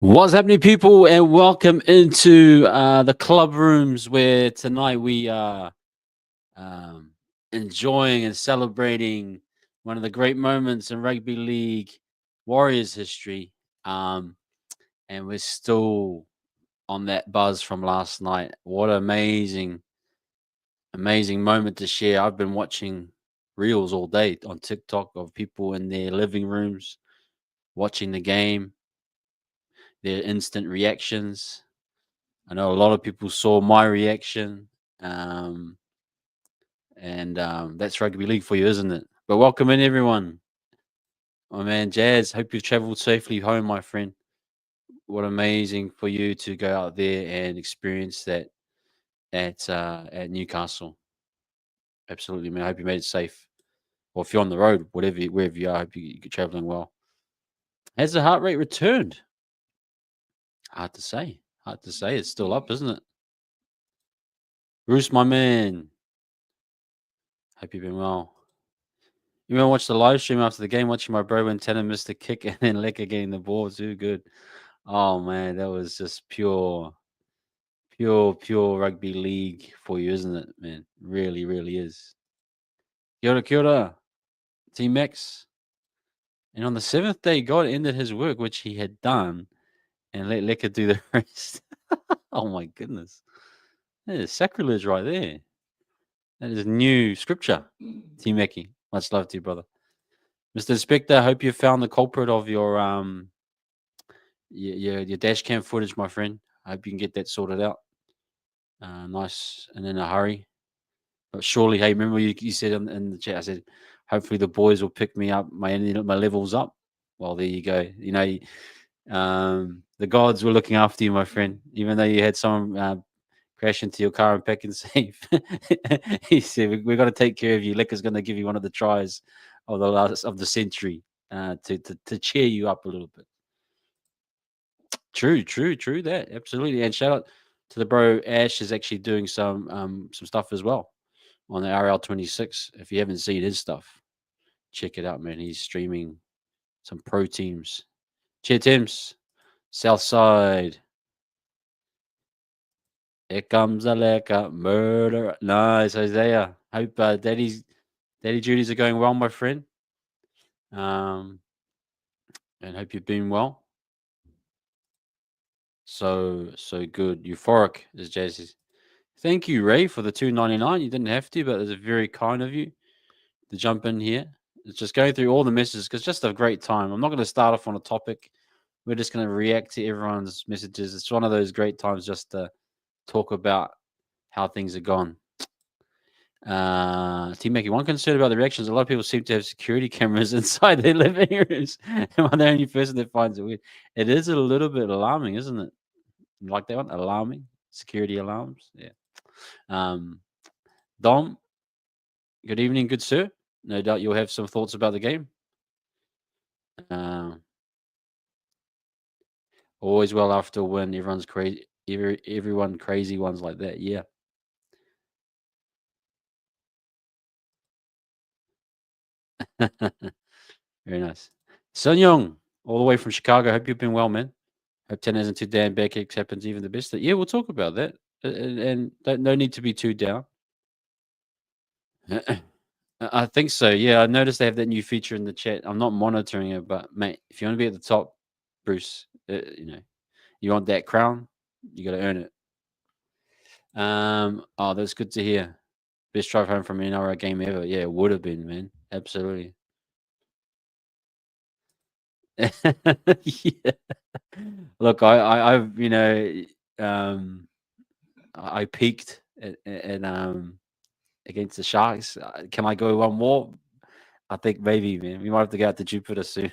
What's happening, people, and welcome into the club rooms where tonight we are um, enjoying and celebrating one of the great moments in rugby league Warriors history. Um, and we're still on that buzz from last night. What an amazing moment to share. I've been watching reels all day on TikTok of people in their living rooms watching the game, their instant reactions. I know a lot of people saw my reaction, um, and that's rugby league for you, isn't it? But welcome in, everyone. My man Jazz, hope you've traveled safely home, my friend. What amazing for you to go out there and experience that at Newcastle. Absolutely, man. I hope you made it safe. Or if you're on the road, wherever you are, I hope you're traveling well. Has the heart rate returned? Hard to say. Hard to say. It's still up, isn't it? Bruce, my man. Hope you've been well. You want to watch the live stream after the game, watching my bro when Tanner missed the kick and then Lekker getting the ball. Too good. Oh man, that was just pure rugby league for you, isn't it, man? Really, really is. Kia ora, Team X. And on the seventh day, God ended his work which he had done and let Lekker do the rest. Oh my goodness. That is sacrilege right there. That is new scripture. Team Eki. Much love to you, brother. Mr. Inspector, I hope you found the culprit of your dash cam footage, my friend. I hope you can get that sorted out. Nice and in a hurry. But surely, hey, remember you said in the chat, I said, hopefully the boys will pick me up, my levels up. Well, there you go. You know, the gods were looking after you, my friend. Even though you had someone crash into your car and pack and safe, he said, "We've got to take care of you. Leka'S going to give you one of the tries of the century to cheer you up a little bit." True. That absolutely. And shout out to the bro Ash is actually doing some stuff as well on the RL26. If you haven't seen his stuff, check it out, man. He's streaming some pro teams. Cheer Tims, Southside. Here comes a lecker murder. Nice, Isaiah. Hope Daddy duties are going well, my friend. And hope you've been well. So good. Euphoric, as Jazz says. Thank you, Ray, for the $2.99. You didn't have to, but it was very kind of you to jump in here. It's just going through all the messages because just a great time. I'm not going to start off on a topic. We're just going to react to everyone's messages. It's one of those great times just to talk about how things are gone. Team making one concern about the reactions. A lot of people seem to have security cameras inside their living rooms. And I'm the only person that finds it weird. It is a little bit alarming, isn't it? You like that one? Alarming? Security alarms? Yeah. Dom, good evening, good sir. No doubt you'll have some thoughts about the game. Always well after a win. Everyone's crazy. Everyone crazy ones like that. Yeah. Very nice. Sun Young, all the way from Chicago. Hope you've been well, man. Hope 10 isn't too damn bad. Kicks happens even the best. Yeah, we'll talk about that. And no need to be too down. I think so. Yeah, I noticed they have that new feature in the chat. I'm not monitoring it, but mate, if you want to be at the top, Bruce, you want that crown, you got to earn it. Oh, that's good to hear. Best drive home from an NRL game ever. Yeah, it would have been, man. Absolutely. Yeah. Look, I've I peaked against the Sharks. Can I go one more? I think maybe, man. We might have to go out to Jupiter soon.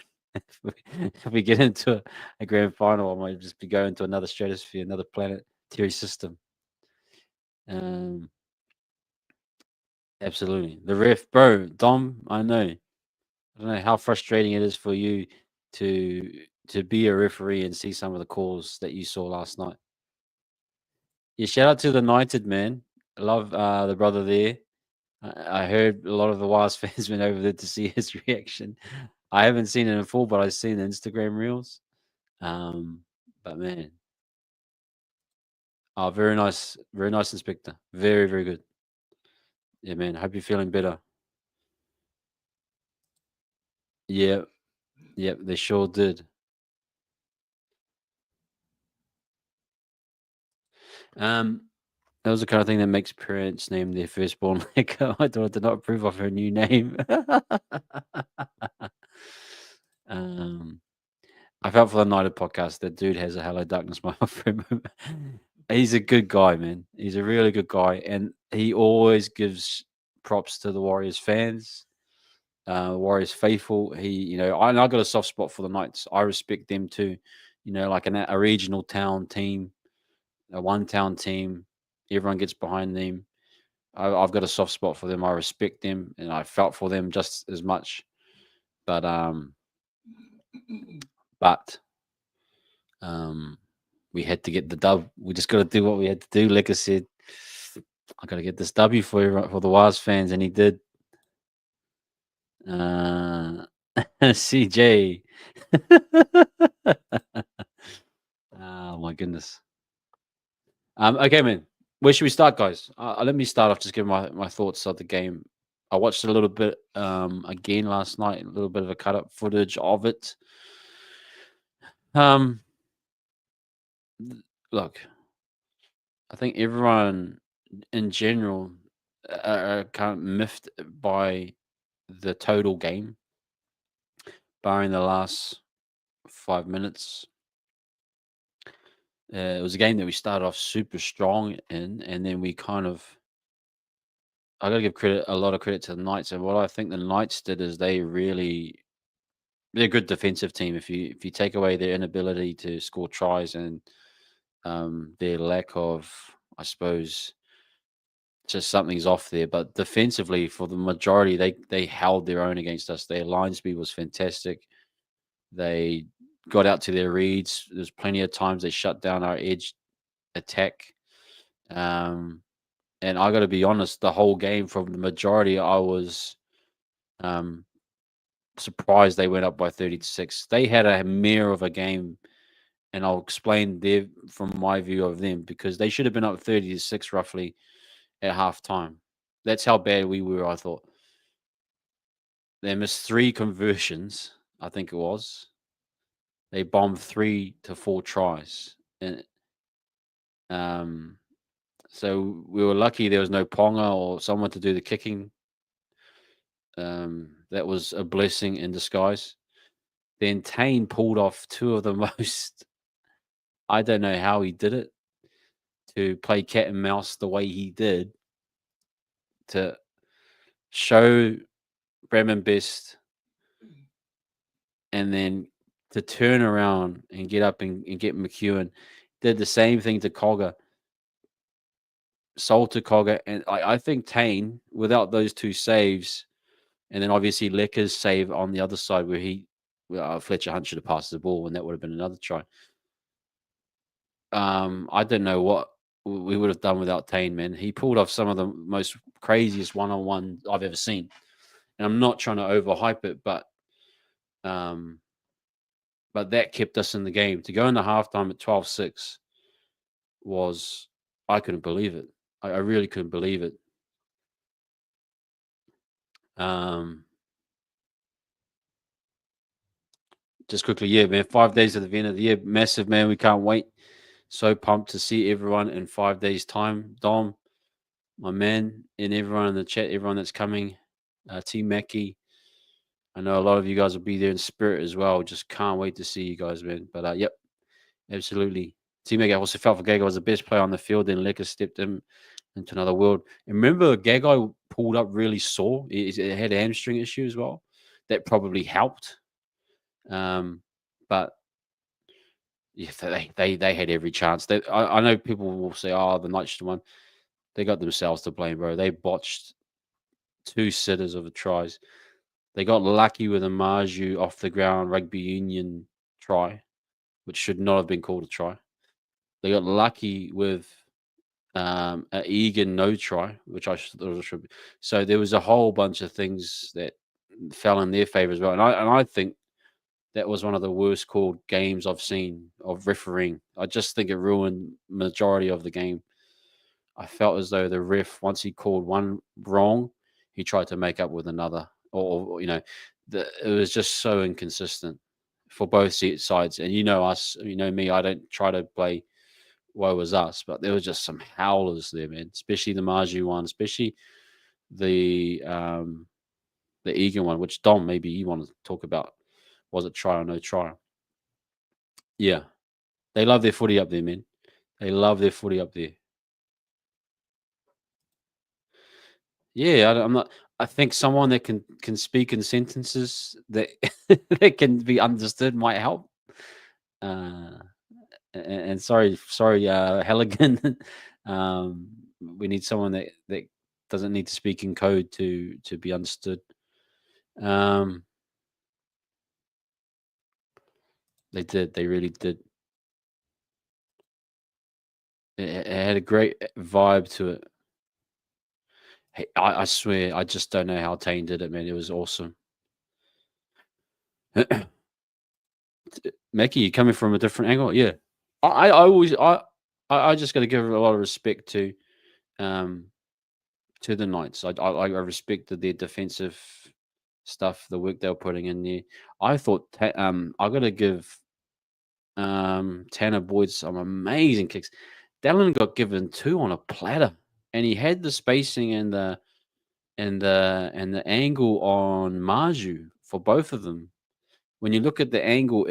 If we get into a grand final, I might just be going to another stratosphere, another planetary system. Absolutely. The ref, bro, Dom, I know. I don't know how frustrating it is for you to be a referee and see some of the calls that you saw last night. Yeah, shout out to the United, man. I love the brother there. I heard a lot of the Wires fans went over there to see his reaction. I haven't seen it in full, but I've seen the Instagram reels. But man, oh, very nice, Inspector. Very, very good. Yeah, man. Hope you're feeling better. Yeah, yep, they sure did. Um, that was the kind of thing that makes parents name their firstborn Leka. My daughter did not approve of her new name. um, I felt for the United podcast. That dude has a Hello Darkness moment for him. He's a good guy, man. He's a really good guy, and he always gives props to the Warriors fans, Warriors faithful. And I got a soft spot for the Knights. I respect them too. Like a regional town team, a one town team. Everyone gets behind them. I've got a soft spot for them. I respect them, and I felt for them just as much. But but we had to get the dub. We just got to do what we had to do. Like I said, I got to get this W for for the Waz fans, and he did. CJ. Oh my goodness. Okay, man. Where should we start, guys? Let me start off. Just giving my thoughts of the game. I watched a little bit again last night. A little bit of a cut up footage of it. Um, Look, I think everyone in general are kind of miffed by the total game, barring the last 5 minutes. It was a game that we started off super strong in, and then we kind of. I got to give a lot of credit to the Knights, and what I think the Knights did is they're a good defensive team. If you take away their inability to score tries and their lack of, I suppose, just something's off there. But defensively, for the majority, they held their own against us. Their line speed was fantastic. They got out to their reads. There's plenty of times they shut down our edge attack. Um, and I got to be honest, the whole game from the majority, I was um, surprised they went up by 30-6. They had a mare of a game, and I'll explain there from my view of them because they should have been up 30-6 roughly at halftime. That's how bad we were, I thought. They missed three conversions, I think it was. They bombed 3 to 4 tries. And um, so we were lucky there was no Ponga or someone to do the kicking. That was a blessing in disguise. Then Tane pulled off two of the most, I don't know how he did it, to play cat and mouse the way he did, to show Bremen Best and then to turn around and get up and get McEwen. Did the same thing to Cogger, sold to Cogger. And I think Tane, without those two saves, and then obviously Leka'S save on the other side where Fletcher Hunt should have passed the ball and that would have been another try. I don't know what we would have done without Tane, man. He pulled off some of the most craziest one-on-one I've ever seen. And I'm not trying to overhype it, but that kept us in the game. To go into halftime at 12-6 was, I couldn't believe it. I really couldn't believe it. Just quickly, yeah, man. 5 days at the end of the year, massive, man. We can't wait. So pumped to see everyone in 5 days' time. Dom, my man, and everyone in the chat, everyone that's coming. Team Mackie. I know a lot of you guys will be there in spirit as well. Just can't wait to see you guys, man. But yep, absolutely. Team Mackie also felt for Gagai was the best player on the field. Then Leka'S stepped him into another world. And remember, Gagai pulled up really sore. It had a hamstring issue as well. That probably helped. But yeah, they had every chance. I know people will say, "Oh, the Knights should have won." They got themselves to blame, bro. They botched 2 sitters of the tries. They got lucky with a Marju off the ground rugby union try, which should not have been called a try. They got lucky with an Egan no try, which I should be. So there was a whole bunch of things that fell in their favor as well. And I think That was one of the worst called games I've seen of refereeing. I just think it ruined majority of the game. I felt as though the ref, once he called one wrong, he tried to make up with another, or it was just so inconsistent for both sides. And you know us, you know me. I don't try to play woe was us, but there was just some howlers there, man. Especially the Marju one, especially the um the Egan one, which Dom maybe you want to talk about. Was it try or no try? Yeah, they love their footy up there, man. They love their footy up there. Yeah, I'm not. I think someone that can speak in sentences that that can be understood might help. Uh, and sorry, Halligan. um, we need someone that doesn't need to speak in code to be understood. Um, they did. They really did. It had a great vibe to it. Hey, I swear, I just don't know how Tane did it, man. It was awesome. Mackie, you coming from a different angle? Yeah. I always I just got to give a lot of respect um to the Knights. I respected their defensive stuff, the work they were putting in there. I thought I got to give Tanner Boyd some amazing kicks. Dallin got given two on a platter, and he had the spacing and the angle on Marju for both of them. When you look at the angle,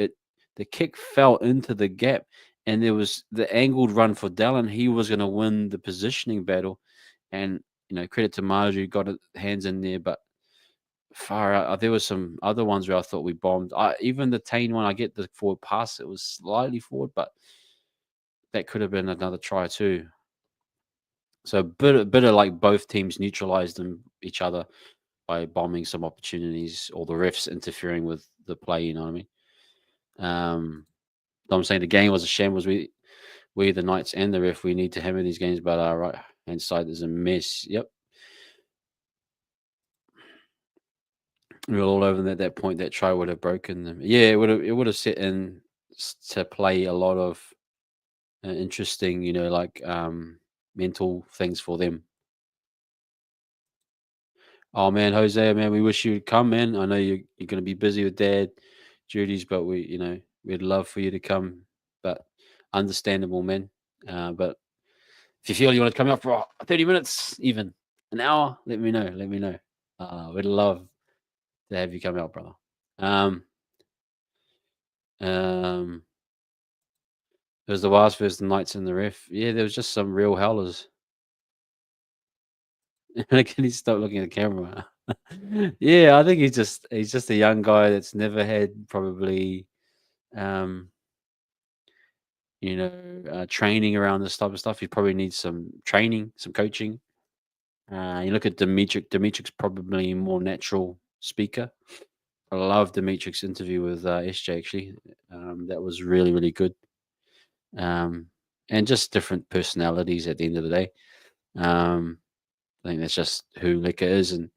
the kick fell into the gap, and there was the angled run for Dallin. He was going to win the positioning battle, and credit to Marju, got his hands in there, but far out. There was some other ones where I thought we bombed. Even the Tane one, I get the forward pass; it was slightly forward, but that could have been another try too. So a bit of like both teams neutralized each other by bombing some opportunities or the refs interfering with the play. You know what I mean? I'm saying the game was a shambles. We the Knights and the ref, we need to hammer these games, but our right hand side is a mess. Yep, we were all over them at that point. That try would have broken them. Yeah, it would have set in to play a lot of interesting, like mental things for them. Oh man, Jose, man, we wish you'd come, man. I know you're going to be busy with dad duties, but we'd love for you to come. But understandable, man. But if you feel you want to come out for 30 minutes, even an hour, let me know. Let me know. We'd love to have you come out, brother. Um, um, it was the Wasps versus the Knights in the ref. Yeah, there was just some real howlers. Can he stop looking at the camera? Yeah, I think he's just a young guy that's never had probably um training around this type of stuff. He probably needs some training, some coaching. You look at Dimitri. Dimitri's probably a more natural speaker. I love Dimitri's interview with SJ actually. That was really, really good. Um, and just different personalities at the end of the day. Um, I think that's just who Leka is, and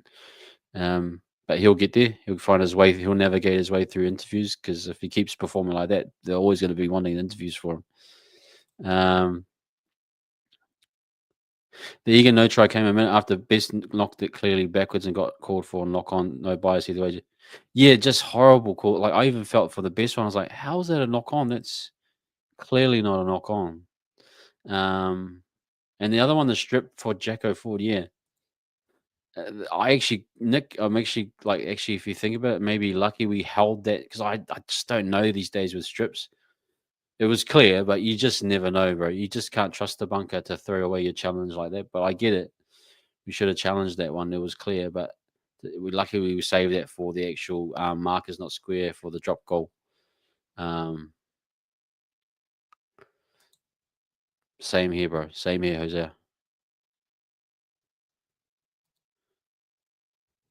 but he'll get there. He'll find his way. He'll navigate his way through interviews because if he keeps performing like that, they're always going to be wanting interviews for him. The Egan no try came a minute after Best knocked it clearly backwards and got called for a knock on. No bias either way. Yeah, just horrible call. Like I even felt for the best one. I was like, how is that a knock on? That's clearly not a knock on. And the other one, the strip for Jacko Ford. Yeah, I'm actually like if you think about it, maybe lucky we held that because I just don't know these days with strips. It was clear, but you just never know, bro. You just can't trust the bunker to throw away your challenge like that. But I get it. We should have challenged that one. It was clear, but we saved that for the actual markers not square for the drop goal. Um, Same here, bro. Same here, Jose.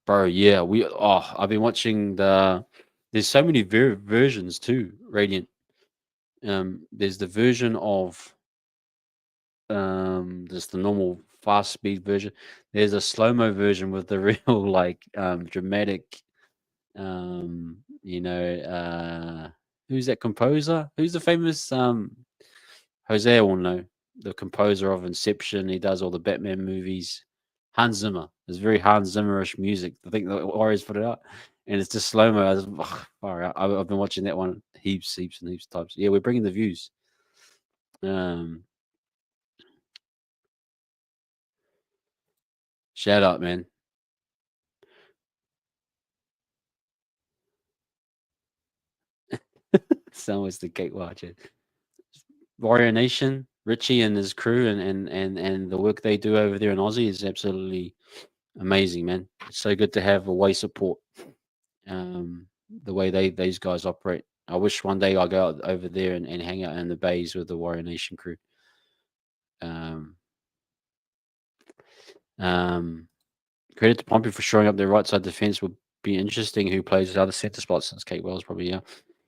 Bro, yeah, I've been watching there's so many versions too, Radiant. There's the version of there's the normal fast speed version. There's a slow-mo version with the real like dramatic Who's that composer? Who's the famous Jose will know, the composer of Inception. He does all the Batman movies. Hans Zimmer. It's very Hans Zimmerish music. I think the Warriors put it out, and it's just slow mo. I've been watching that one heaps and heaps of times. Yeah, we're bringing the views. Shout out, man. Someone's the cake watcher. Warrior Nation, Richie and his crew, and the work they do over there in Aussie is absolutely amazing, man. It's so good to have away support. The way these guys operate. I wish one day I go out over there and hang out in the bays with the Warrior Nation crew. Um, Credit to Pompey for showing up their right side defense. Would be interesting who plays the other centre spots since Kate Wells probably, yeah.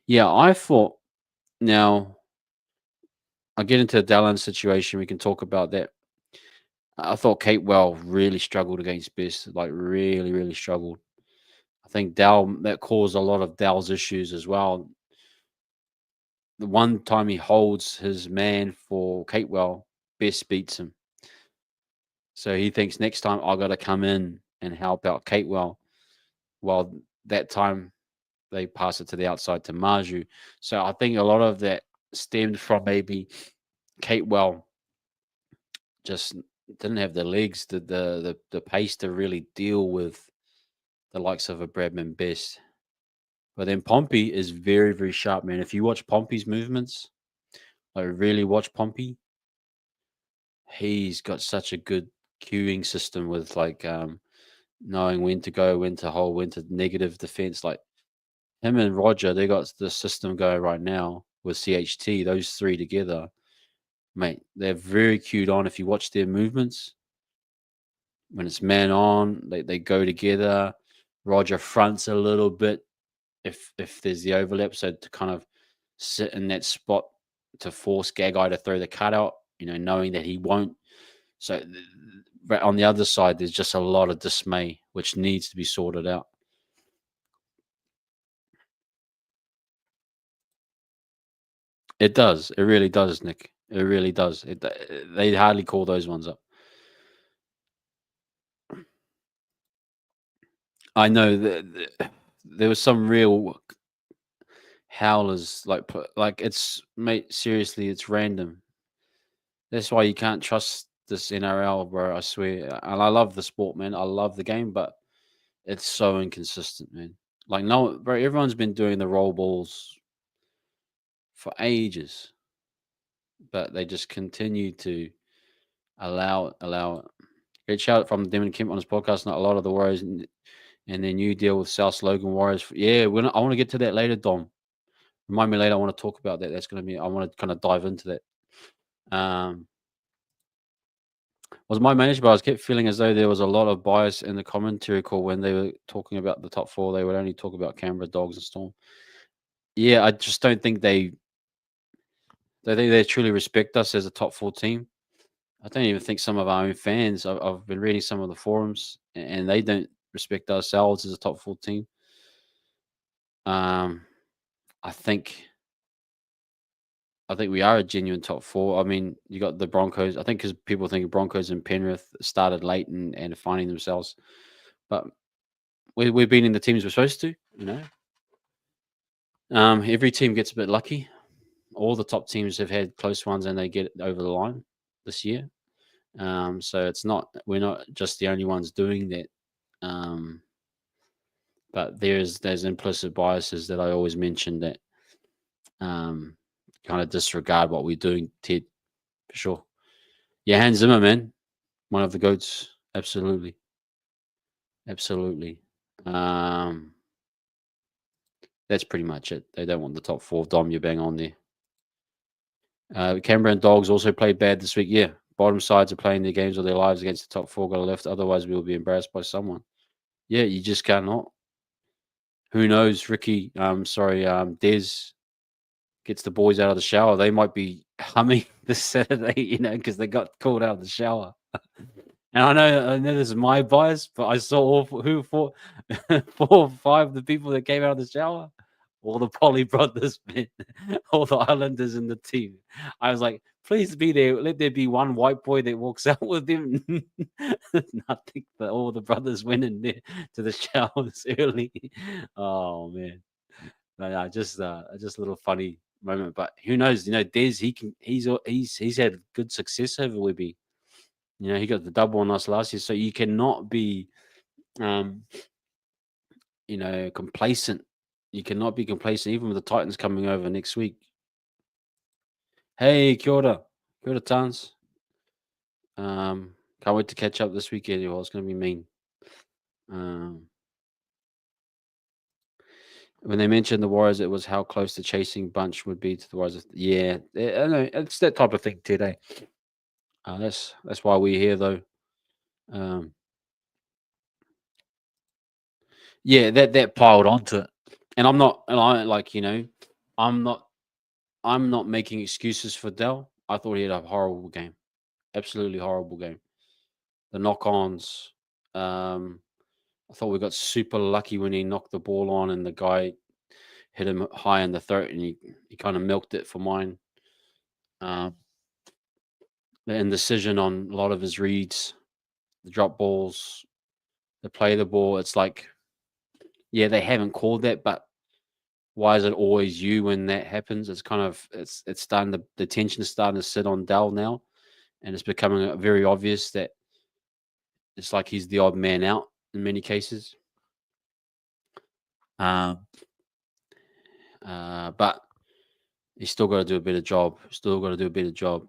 Yeah, I thought, now I'll get into the Dallin situation. We can talk about that. I thought Kate Well really struggled against Best, like really, really struggled. I think that caused a lot of Dow's issues as well. The one time he holds his man for Catewell, Best beats him. So he thinks next time I got to come in and help out Catewell. While that time they pass it to the outside to Maju. So I think a lot of that stemmed from maybe Catewell just didn't have the legs, the pace to really deal with the likes of a Bradman Best. But then Pompey is very, very sharp, man. If you watch Pompey's movements, like really watch Pompey, he's got such a good cueing system with knowing when to go, when to hold, when to negative defense. Like him and Roger, they got the system going right now with CHT. Those three together, mate, they're very cued on. If you watch their movements, when it's man on, they go together. Roger fronts a little bit if there's the overlap, so to kind of sit in that spot to force Gagai to throw the cutout, knowing that he won't. So, but on the other side, there's just a lot of dismay, which needs to be sorted out. It does. It really does, Nick. It really does. They hardly call those ones up. I know that there was some real howlers, like it's, mate. Seriously, it's random. That's why you can't trust this NRL, bro. I swear. And I love the sport, man. I love the game, but it's so inconsistent, man. Like no, bro. Everyone's been doing the roll balls for ages, but they just continue to allow it. Great shout from Demon Kemp on his podcast. Not a lot of the Warriors and their new deal with South Logan Warriors. Yeah, I want to get to that later, Dom. Remind me later. I want to talk about that. That's going to be. I want to kind of dive into that. Was my manager, but I kept feeling as though there was a lot of bias in the commentary call when they were talking about the top four. They would only talk about Canberra, Dogs, and Storm. Yeah, I just don't think they think they truly respect us as a top four team. I don't even think some of our own fans. I've been reading some of the forums, and they don't respect ourselves as a top four team. I think we are a genuine top four. I mean, you got the Broncos. I think because people think Broncos and Penrith started late and finding themselves, but we're beating the teams we're supposed to. Every team gets a bit lucky. All the top teams have had close ones, and they get over the line this year. So we're not just the only ones doing that. But there's implicit biases that I always mention that kind of disregard what we're doing, Ted, for sure. Yeah, Hans Zimmer, man, one of the goats, absolutely. That's pretty much it. They don't want the top four. Dom, you bang on there. Canberra and Dogs also played bad this week. Yeah, bottom sides are playing their games of their lives against the top four. Got to lift, otherwise we will be embarrassed by someone. Yeah, you just cannot. Who knows, Ricky? Des gets the boys out of the shower. They might be humming this Saturday, because they got called out of the shower. And I know this is my bias, but I saw four or five of the people that came out of the shower. all the Polly brothers, man, all the Islanders in the team. I was like, please be there. Let there be one white boy that walks out with him. Nothing, but all the brothers went in there to the showers early. Oh man, no, no, just a little funny moment. But who knows? Des, he's had good success over Webby. He got the double on us last year, so you cannot be um complacent. You cannot be complacent, even with the Titans coming over next week. Hey, kia ora, Tans. Can't wait to catch up this weekend. Well, it's going to be mean. Um, when they mentioned the Warriors, it was how close the chasing bunch would be to the Warriors. Yeah, I know it's that type of thing today. That's why we're here, though. Um, yeah, that piled onto it, and I'm not I'm not making excuses for Dell. I thought he had a horrible game, absolutely horrible game. The knock-ons. I thought we got super lucky when he knocked the ball on and the guy hit him high in the throat and he kind of milked it for mine. The indecision on a lot of his reads, the drop balls, the play the ball. It's like, yeah, they haven't called that, but why is it always you when that happens? It's kind of it's starting the tension is starting to sit on Dell now, and it's becoming very obvious that it's like he's the odd man out in many cases. But he's still got to do a better job. Still got to do a better job.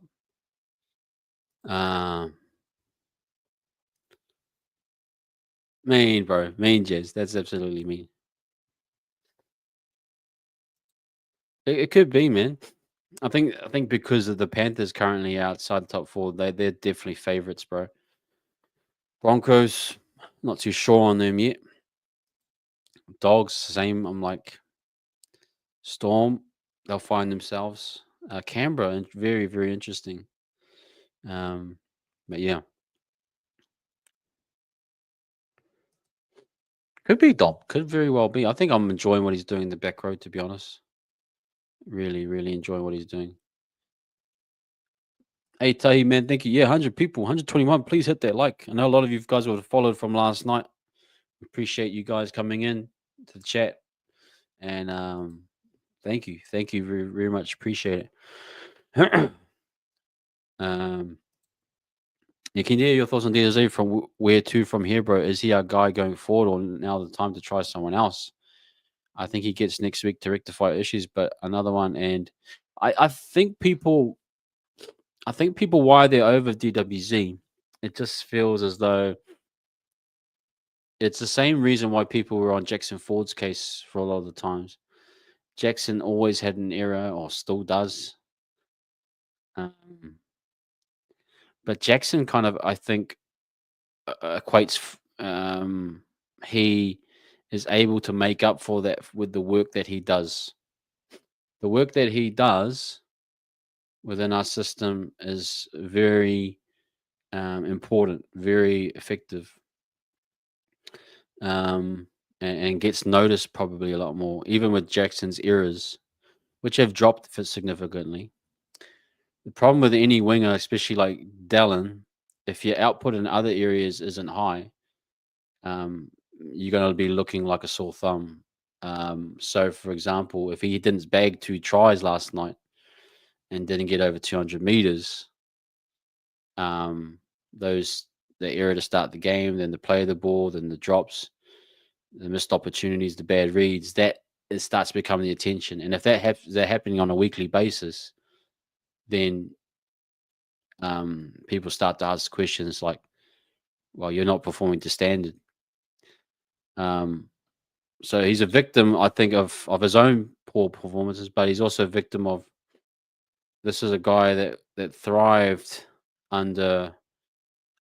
Mean, bro. Mean, Jez. That's absolutely mean. It could be, man. I think because of the Panthers currently outside top four, they're definitely favorites, bro. Broncos, not too sure on them yet. Dogs, same. I'm like Storm. They'll find themselves. Canberra, very very interesting. But yeah, could be Dom. Could very well be. I think I'm enjoying what he's doing in the back row. To be honest, really really enjoying what he's doing. Hey, Tahi, man, thank you. Yeah, 100 people, 121. Please hit that like. I know a lot of you guys would have followed from last night. Appreciate you guys coming in to the chat. And thank you. Thank you very, very much. Appreciate it. Yeah, can you hear your thoughts on DWZ from where to from here, bro? Is he our guy going forward or now the time to try someone else? I think he gets next week to rectify issues, but another one. And I think people why they're over DWZ, it just feels as though it's the same reason why people were on Jackson Ford's case for a lot of the times. Jackson always had an error, or still does. But Jackson kind of, I think, equates. He is able to make up for that with the work that he does. The work that he does within our system is very important, very effective, and gets noticed probably a lot more, even with Jackson's errors, which have dropped significantly. The problem with any winger, especially like Dallin, if your output in other areas isn't high, you're going to be looking like a sore thumb. So, for example, if he didn't bag 2 tries last night and didn't get over 200 meters, the error to start the game, then the play of the ball, then the drops, the missed opportunities, the bad reads, that it starts becoming the attention. And if they're happening on a weekly basis, then people start to ask questions like, well, you're not performing to standard. So he's a victim, I think, of his own poor performances, but he's also a victim of this is a guy that thrived under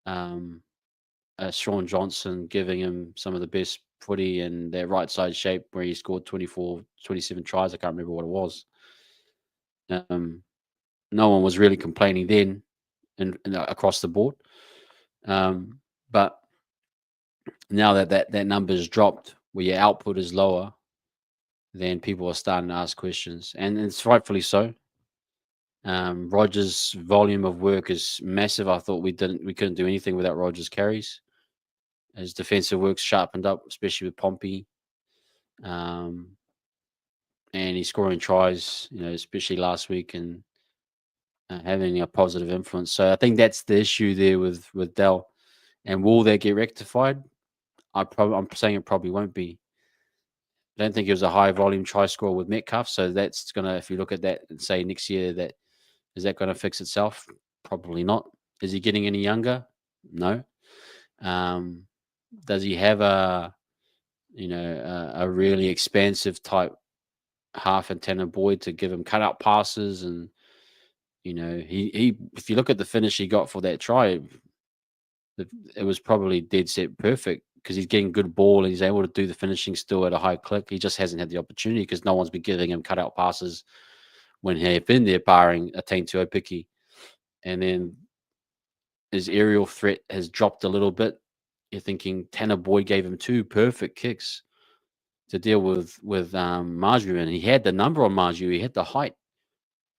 Sean Johnson, giving him some of the best footy and that right side shape where he scored 24, 27 tries. I can't remember what it was. No one was really complaining then and across the board. But now that number is dropped, where your output is lower, then people are starting to ask questions, and it's rightfully so. Rogers' volume of work is massive. I thought we couldn't do anything without Rogers' carries. His defensive work's sharpened up, especially with Pompey, um, and he's scoring tries. Especially last week, and having a positive influence. So I think that's the issue there with Dell. And will that get rectified? I'm saying it probably won't be. I don't think it was a high volume try score with Metcalf. So that's gonna, if you look at that and say next year, that is that going to fix itself? Probably not. Is he getting any younger? No. Um, does he have a really expansive type half antenna boy to give him cut out passes? And he if you look at the finish he got for that try, it was probably dead set perfect because he's getting good ball and he's able to do the finishing still at a high click. He just hasn't had the opportunity because no one's been giving him cut out passes when he had been there, barring a Tain Tuopiki. And then his aerial threat has dropped a little bit. You're thinking Tanner Boyd gave him 2 perfect kicks to deal with Marjorie, and he had the number on Marjorie. He had the height.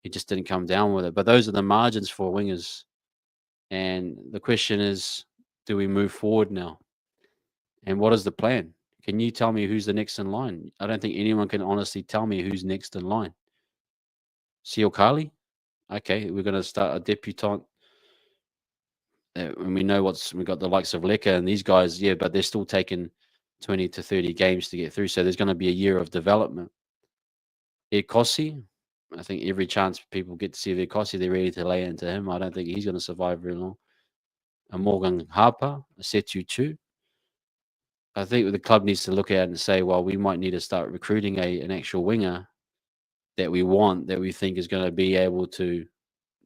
He just didn't come down with it. But those are the margins for wingers. And the question is, do we move forward now? And what is the plan? Can you tell me who's the next in line? I don't think anyone can honestly tell me who's next in line. Siokali? Okay, we're going to start a debutante. And we know we got the likes of Leka'S and these guys, yeah, but they're still taking 20 to 30 games to get through. So there's going to be a year of development. Ekosi, I think every chance people get to see Ekosi, they're ready to lay into him. I don't think he's going to survive very long. And Morgan Harper, Setu too. I think the club needs to look at it and say, well, we might need to start recruiting an actual winger that we want, that we think is going to be able to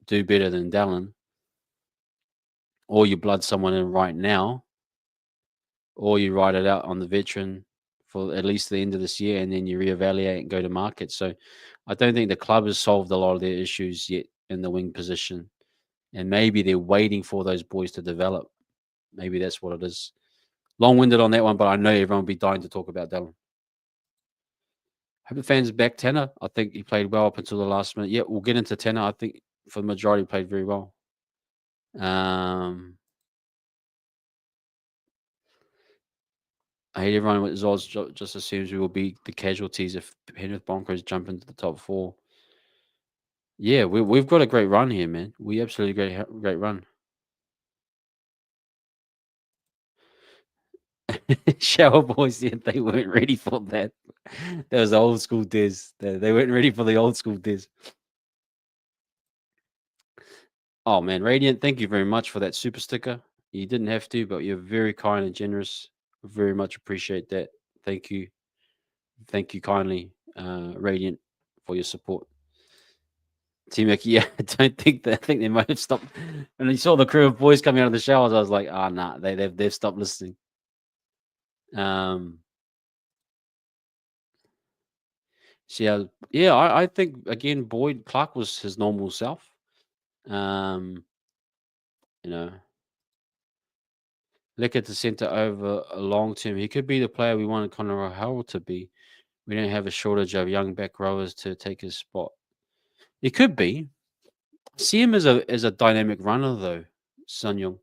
do better than Dallin. Or you blood someone in right now, or you ride it out on the veteran for at least the end of this year, and then you reevaluate and go to market. So I don't think the club has solved a lot of their issues yet in the wing position. And maybe they're waiting for those boys to develop. Maybe that's what it is. Long-winded on that one, but I know everyone will be dying to talk about Dallin. Hope the fans back Tanner. I think he played well up until the last minute. Yeah, we'll get into Tanner. I think for the majority, he played very well. I hate everyone with odds just assumes we will be the casualties if Penrith Broncos jump into the top 4. Yeah, we've got a great run here, man. We absolutely great run. Shower boys, yeah, they weren't ready for that. That was the old school Diz. They weren't ready for the old school Diz. Oh man, Radiant, thank you very much for that super sticker. You didn't have to, but you're very kind and generous. Very much appreciate that. Thank you. Thank you kindly, Radiant, for your support. Team Mickey, yeah, I don't think that. I think they might have stopped. And you saw the crew of boys coming out of the showers. I was like, oh, nah, they've stopped listening. So yeah, I think again, Boyd Clark was his normal self. Um, you know, look at the center over a long term. He could be the player we wanted Connor Howell to be. We don't have a shortage of young back rowers to take his spot. It could be. See him as a dynamic runner though, Sun Young.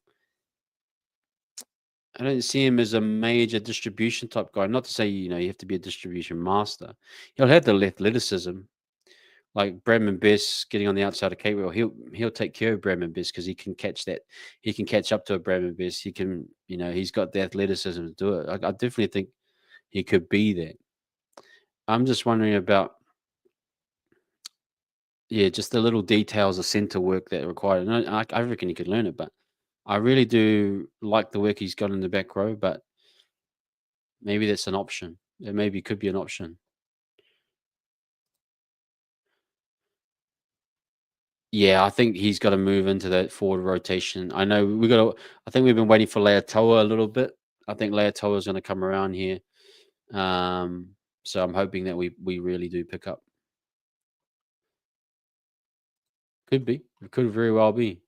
I don't see him as a major distribution type guy. Not to say you have to be a distribution master. He'll have the athleticism, like Bradman Best getting on the outside of Catewell. He'll take care of Bradman Best because he can catch that. He can catch up to a Bradman Best. He can, he's got the athleticism to do it. I definitely think he could be that. I'm just wondering about, yeah, just the little details of center work that are required. And I reckon he could learn it, but I really do like the work he's got in the back row. But maybe that's an option. It maybe could be an option. Yeah, I think he's got to move into that forward rotation. I know we got to. I think we've been waiting for Leatoa a little bit. I think Leatoa is going to come around here. So I'm hoping that we really do pick up. Could be. It could very well be.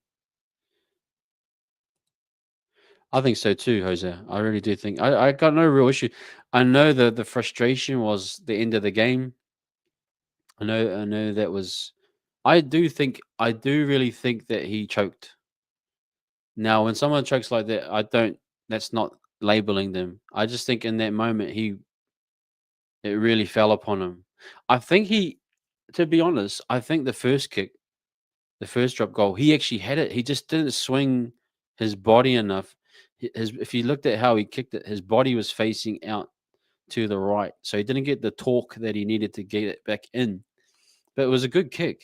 I think so too, Jose. I really do think I got no real issue. I know the frustration was the end of the game. I know that was. I do really think that he choked. Now, when someone chokes like that, I don't. That's not labeling them. I just think in that moment it really fell upon him. I think to be honest, I think the first kick, the first drop goal, he actually had it. He just didn't swing his body enough. If you looked at how he kicked it, his body was facing out to the right, so he didn't get the torque that he needed to get it back in. But it was a good kick.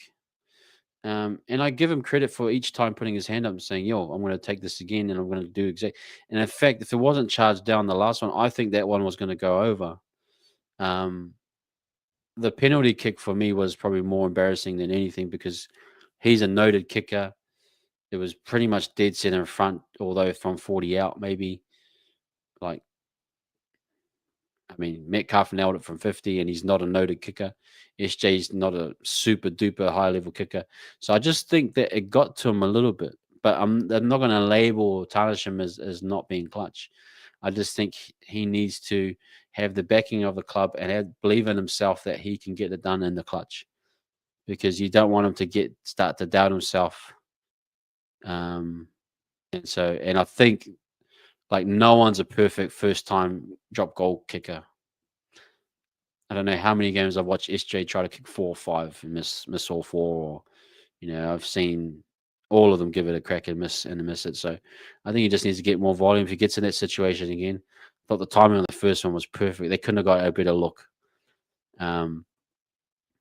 And I give him credit for each time putting his hand up and saying, "Yo, I'm going to take this again, and I'm going to do exact." And in fact, if it wasn't charged down the last one, I think that one was going to go over. Um, the penalty kick for me was probably more embarrassing than anything because he's a noted kicker. It was pretty much dead center in front, although from 40 out, maybe. Like, I mean, Metcalf nailed it from 50, and he's not a noted kicker. SJ's not a super duper high level kicker. So I just think that it got to him a little bit. But I'm not going to label or tarnish him as not being clutch. I just think he needs to have the backing of the club and believe in himself that he can get it done in the clutch, because you don't want him to start to doubt himself. Um, and I think like no one's a perfect first time drop goal kicker. I don't know how many games I've watched SJ try to kick 4 or 5 and miss all 4, or I've seen all of them give it a crack and miss it. So I think he just needs to get more volume if he gets in that situation again. I thought the timing on the first one was perfect. They couldn't have got a better look. Um,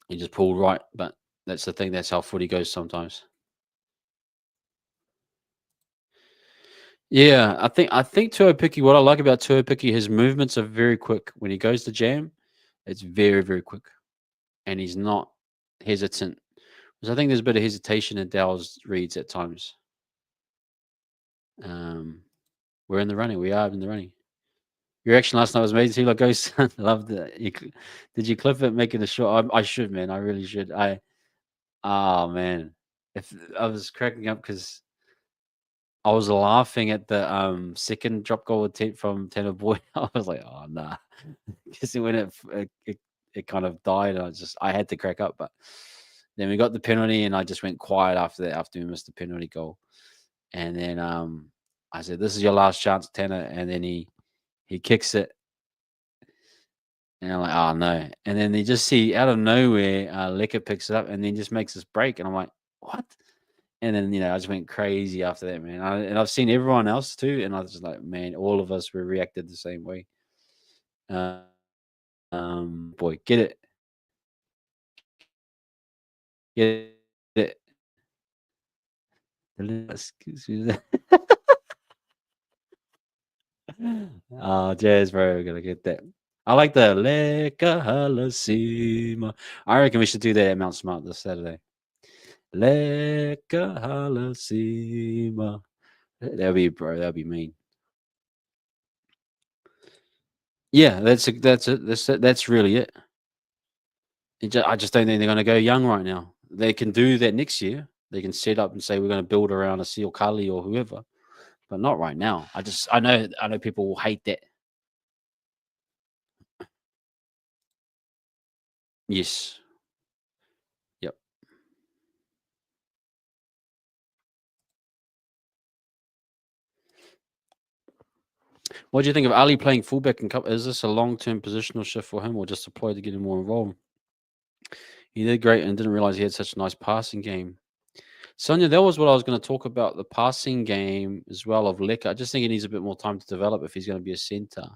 he just pulled right, but that's the thing. That's how footy goes sometimes. Yeah, I think Tuopiki. What I like about Tuopiki, his movements are very quick. When he goes to jam, it's very very quick, and he's not hesitant. Because I think there's a bit of hesitation in Dow's reads at times. Um, we're in the running. We are in the running. Your action last night was amazing. Like Ghost, loved it. Did you clip it? Making a short. I should, man. I really should. Oh man, if I was cracking up because I was laughing at the second drop goal attempt from Tanner Boyd. I was like, oh nah, because when it kind of died, I had to crack up. But then we got the penalty, and I just went quiet after that. After we missed the penalty goal, and then I said, "This is your last chance, Tanner." And then he kicks it, and I'm like, "Oh no!" And then they just see out of nowhere, Leka'S picks it up, and then just makes this break, and I'm like, "What?" And then I just went crazy after that, man. And I've seen everyone else too, and I was just like, man, all of us were reacted the same way. Uh, boy, get it. Excuse me. Oh, Jazz, bro, gonna get that. I like the Leka'S. I reckon we should do that at Mount Smart this Saturday. Leka'S. That'll be, bro. That'll be mean. Yeah, that's it. That's really it. I just don't think they're going to go young right now. They can do that next year. They can set up and say we're going to build around a Seal Kali or whoever, but not right now. I know people will hate that. Yes. Yep. What do you think of Ali playing fullback and cup? Is this a long-term positional shift for him, or just a ploy to get him more involved? He did great and didn't realize he had such a nice passing game. Sonia, that was what I was going to talk about, the passing game as well of Leka. I just think he needs a bit more time to develop if he's going to be a centre.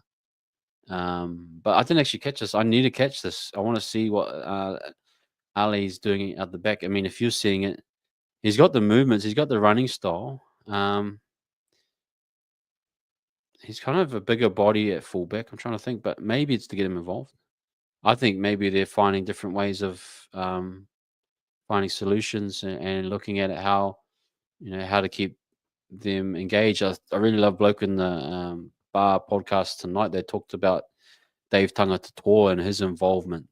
But I didn't actually catch this. I need to catch this. I want to see what Ali's doing at the back. I mean, if you're seeing it, he's got the movements, he's got the running style. He's kind of a bigger body at fullback. I'm trying to think, but maybe it's to get him involved. I think maybe they're finding different ways of finding solutions and looking at it how how to keep them engaged. I really love bloke in the bar podcast tonight. They talked about Dave Tangata and his involvement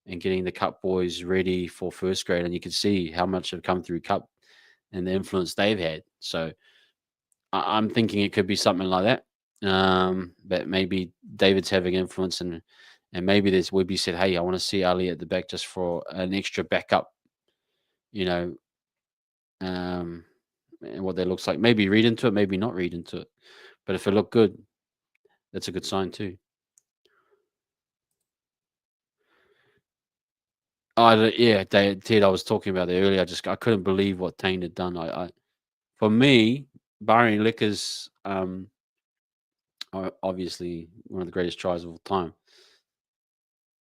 and getting the Cup boys ready for first grade. And you can see how much have come through Cup and the influence they've had. So I'm thinking it could be something like that. But maybe David's having influence, and maybe there's Webby said, "Hey, I want to see Ali at the back just for an extra backup." You know, um, and what that looks like. Maybe read into it, maybe not read into it. But if it looked good, that's a good sign too. Yeah, Ted, I was talking about that earlier. I couldn't believe what Tane had done. For me, barring Leka'S, obviously one of the greatest tries of all time.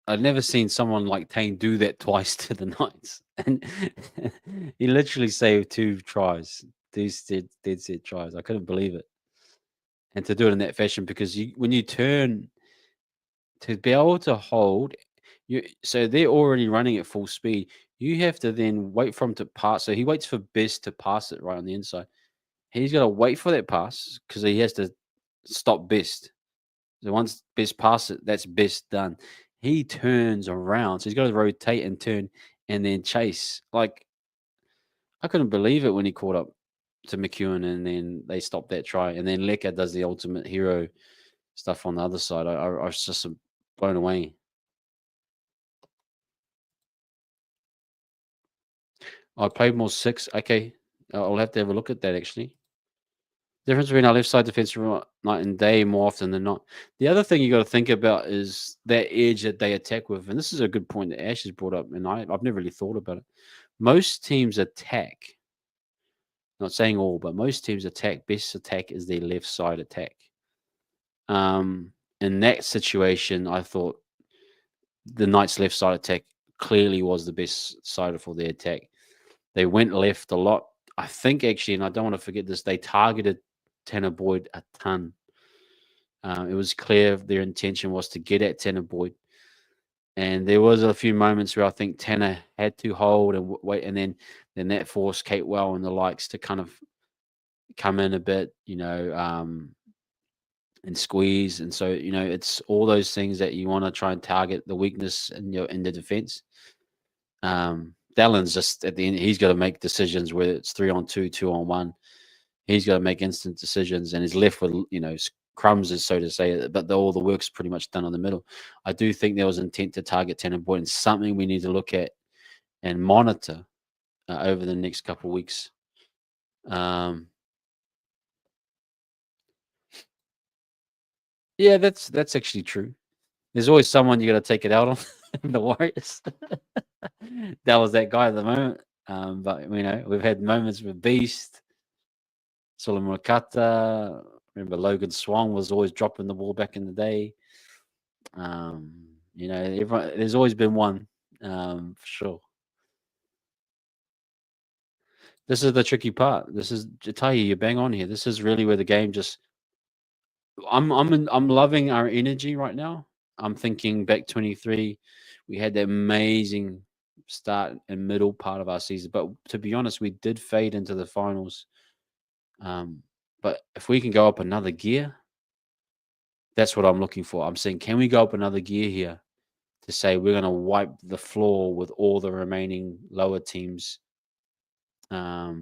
I've never seen someone like Tane do that twice to the Knights, and he literally saved 2 tries, these dead set tries. I couldn't believe it, and to do it in that fashion because when you turn to be able to hold, so they're already running at full speed. You have to then wait for him to pass. So he waits for Best to pass it right on the inside. He's got to wait for that pass because he has to stop Best. So once Best pass it, that's Best done. He turns around, so he's got to rotate and turn and then chase. Like I couldn't believe it when he caught up to McEwen, and then they stopped that try, and then Leca does the ultimate hero stuff on the other side. I was just blown away. I played more 6. Okay, I'll have to have a look at that actually. Difference between our left side defense night and day more often than not. The other thing you got to think about is that edge that they attack with, and this is a good point that Ash has brought up, and I've never really thought about it. Most teams attack, not saying all, but most teams attack. Best attack is their left side attack. In that situation, I thought the Knights' left side attack clearly was the best side for their attack. They went left a lot. I think actually, and I don't want to forget this, they targeted Tanner Boyd a ton. It was clear their intention was to get at Tanner Boyd. And there was a few moments where I think Tanner had to hold and wait, and then that forced Kate Well and the likes to kind of come in a bit, and squeeze. And so, it's all those things that you want to try and target the weakness in the defense. Dallon's just at the end, he's got to make decisions whether it's 3-on-2, 2-on-1. He's got to make instant decisions, and he's left with crumbs, is so to say. But all the work's pretty much done on the middle. I do think there was intent to target Tanner Boyd, and something we need to look at and monitor over the next couple of weeks. Yeah, that's actually true. There's always someone you got to take it out on. The Warriors. That was that guy at the moment. But we've had moments with Beast, Solomon Makata. Remember Logan Swan was always dropping the ball back in the day. Everyone, there's always been one, for sure. This is the tricky part. This is Jatahi, you bang on here. This is really where the game just. I'm loving our energy right now. I'm thinking back 23, we had that amazing start and middle part of our season, but to be honest, we did fade into the finals. But if we can go up another gear, that's what I'm looking for. I'm saying, can we go up another gear here to say we're going to wipe the floor with all the remaining lower teams? That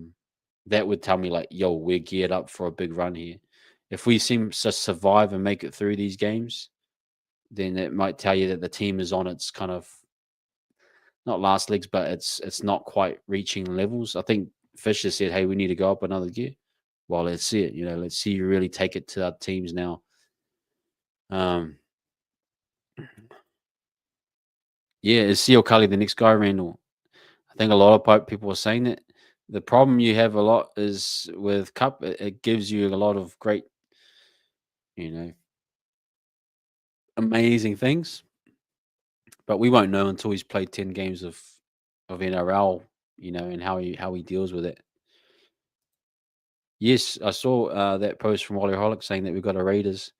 would tell me like, yo, we're geared up for a big run here. If we seem to survive and make it through these games, then it might tell you that the team is on its kind of not last legs, but it's not quite reaching levels. I think Fisher said, "Hey, we need to go up another gear." Well, let's see it. Let's see you really take it to our teams now. Yeah, is Seal Cully the next guy, Randall? I think a lot of people are saying that. The problem you have a lot is with Cup, it gives you a lot of great, amazing things, but we won't know until he's played 10 games of NRL, and how he deals with it. Yes, I saw that post from Wally Holick saying that we've got a Raiders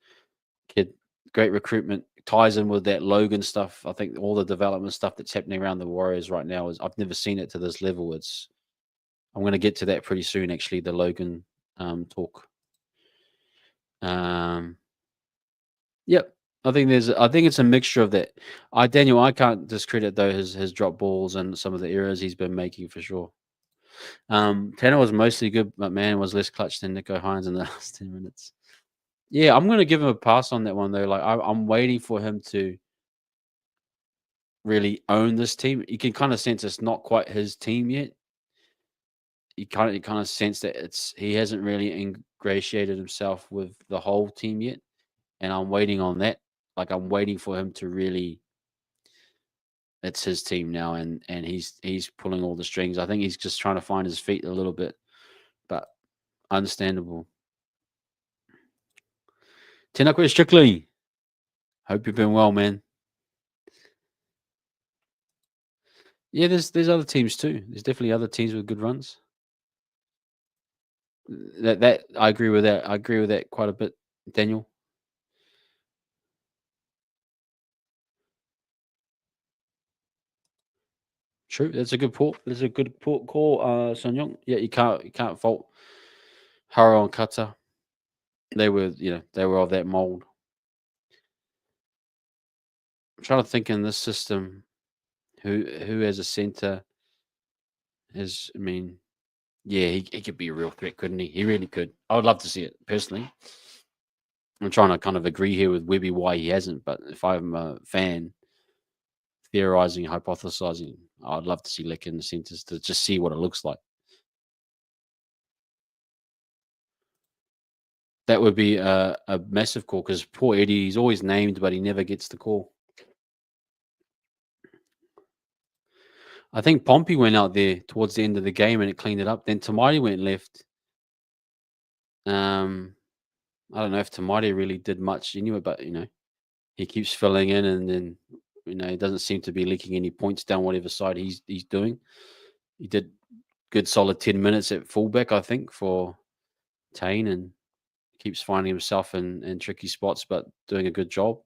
kid, great recruitment, ties in with that Logan stuff. I think all the development stuff that's happening around the Warriors right now is I've never seen it to this level. I'm going to get to that pretty soon. Actually, the Logan talk. Yep, I think it's a mixture of that. Daniel, I can't discredit though his drop balls and some of the errors he's been making for sure. Tanner was mostly good, but man was less clutch than Nico Hines in the last 10 minutes. Yeah, I'm gonna give him a pass on that one though. Like I'm waiting for him to really own this team. You can kind of sense it's not quite his team yet. You kind of sense that he hasn't really ingratiated himself with the whole team yet, and I'm waiting on that. Like I'm waiting for him to really. It's his team now, and he's pulling all the strings. I think he's just trying to find his feet a little bit, but understandable. Tinakwe Strictly, hope you've been well, man. Yeah, there's other teams too. There's definitely other teams with good runs. That I agree with that. I agree with that quite a bit, Daniel. True, that's a good port. That's a good port call, Son Young. Yeah, you can't fault Haro and Kata. They were they were of that mold. I'm trying to think in this system who as a center is. I mean, yeah, he could be a real threat, couldn't he? He really could. I would love to see it personally. I'm trying to kind of agree here with Webby why he hasn't, but if I'm a fan theorizing, hypothesizing, I'd love to see Lick in the centers to just see what it looks like. That would be a massive call because poor Eddie, he's always named, but he never gets the call. I think Pompey went out there towards the end of the game and it cleaned it up. Then Tamati went left. Um, I don't know if Tamati really did much anyway, but he keeps filling in, and then he doesn't seem to be leaking any points down whatever side he's doing. He did good solid 10 minutes at fullback, I think, for Tane, and keeps finding himself in tricky spots, but doing a good job.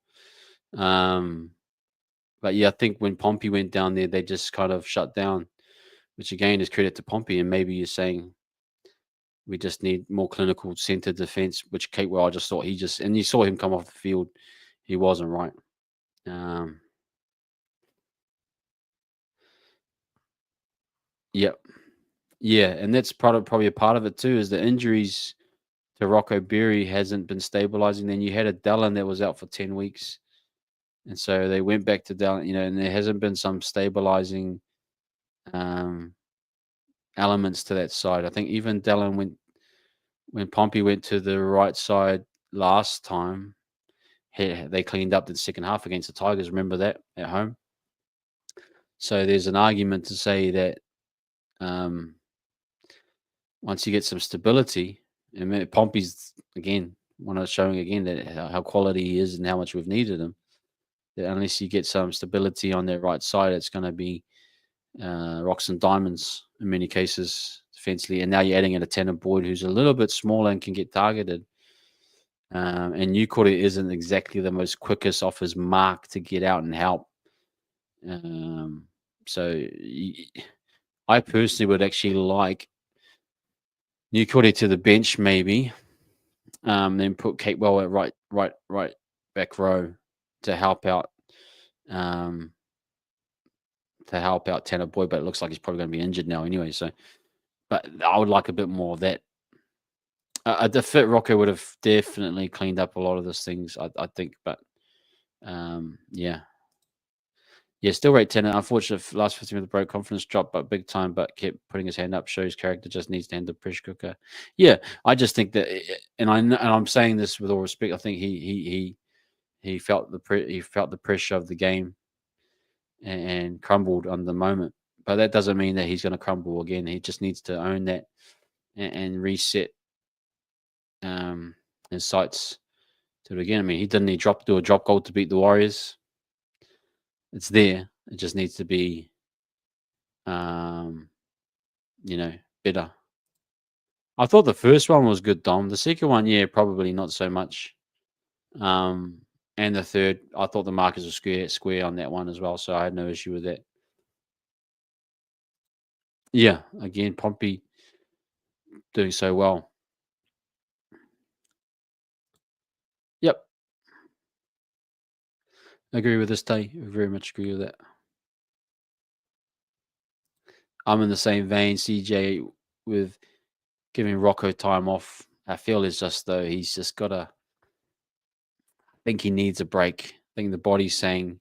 Um, but yeah, I think when Pompey went down there, they just kind of shut down, which again is credit to Pompey. And maybe you're saying we just need more clinical centre defence, which Catewell, I just thought and you saw him come off the field, he wasn't right. Um, yep. Yeah, and that's probably a part of it too, is the injuries to Rocco Berry hasn't been stabilising. Then you had a Dallin that was out for 10 weeks. And so they went back to Dallin, and there hasn't been some stabilising um, elements to that side. I think even Dallin when Pompey went to the right side last time, they cleaned up the second half against the Tigers. Remember that at home? So there's an argument to say that um, once you get some stability, and Pompey's again one of showing again that how quality he is and how much we've needed him. That unless you get some stability on that right side, it's going to be rocks and diamonds in many cases defensively. And now you're adding in a Tanner Boyd who's a little bit smaller and can get targeted. And Newcourt isn't exactly the most quickest off his mark to get out and help. So I personally would actually like Newcourt to the bench maybe, then put Catewell at right back row to help out. Tanner Boyd, but it looks like he's probably going to be injured now anyway. So, but I would like a bit more of that. The fit Rocco would have definitely cleaned up a lot of those things, I think. But yeah, still rate 10. Unfortunate last 15 minutes broke confidence dropped, but big time. But kept putting his hand up. Shows character just needs to handle the pressure cooker. Yeah, I just think that, and I'm saying this with all respect. I think he felt the pressure of the game and crumbled on the moment. But that doesn't mean that he's going to crumble again. He just needs to own that and reset his sights to it again. I mean, he didn't need do a drop goal to beat the Warriors. It's there. It just needs to be, um, better. I thought the first one was good, Dom. The second one, yeah, probably not so much. And the third, I thought the markers were square on that one as well, so I had no issue with that. Yeah, again, Pompey doing so well. Yep, agree with this day. Very much agree with that. I'm in the same vein, CJ, with giving Rocco time off. I feel it's just though he's just gotta. I think he needs a break. I think the body's saying,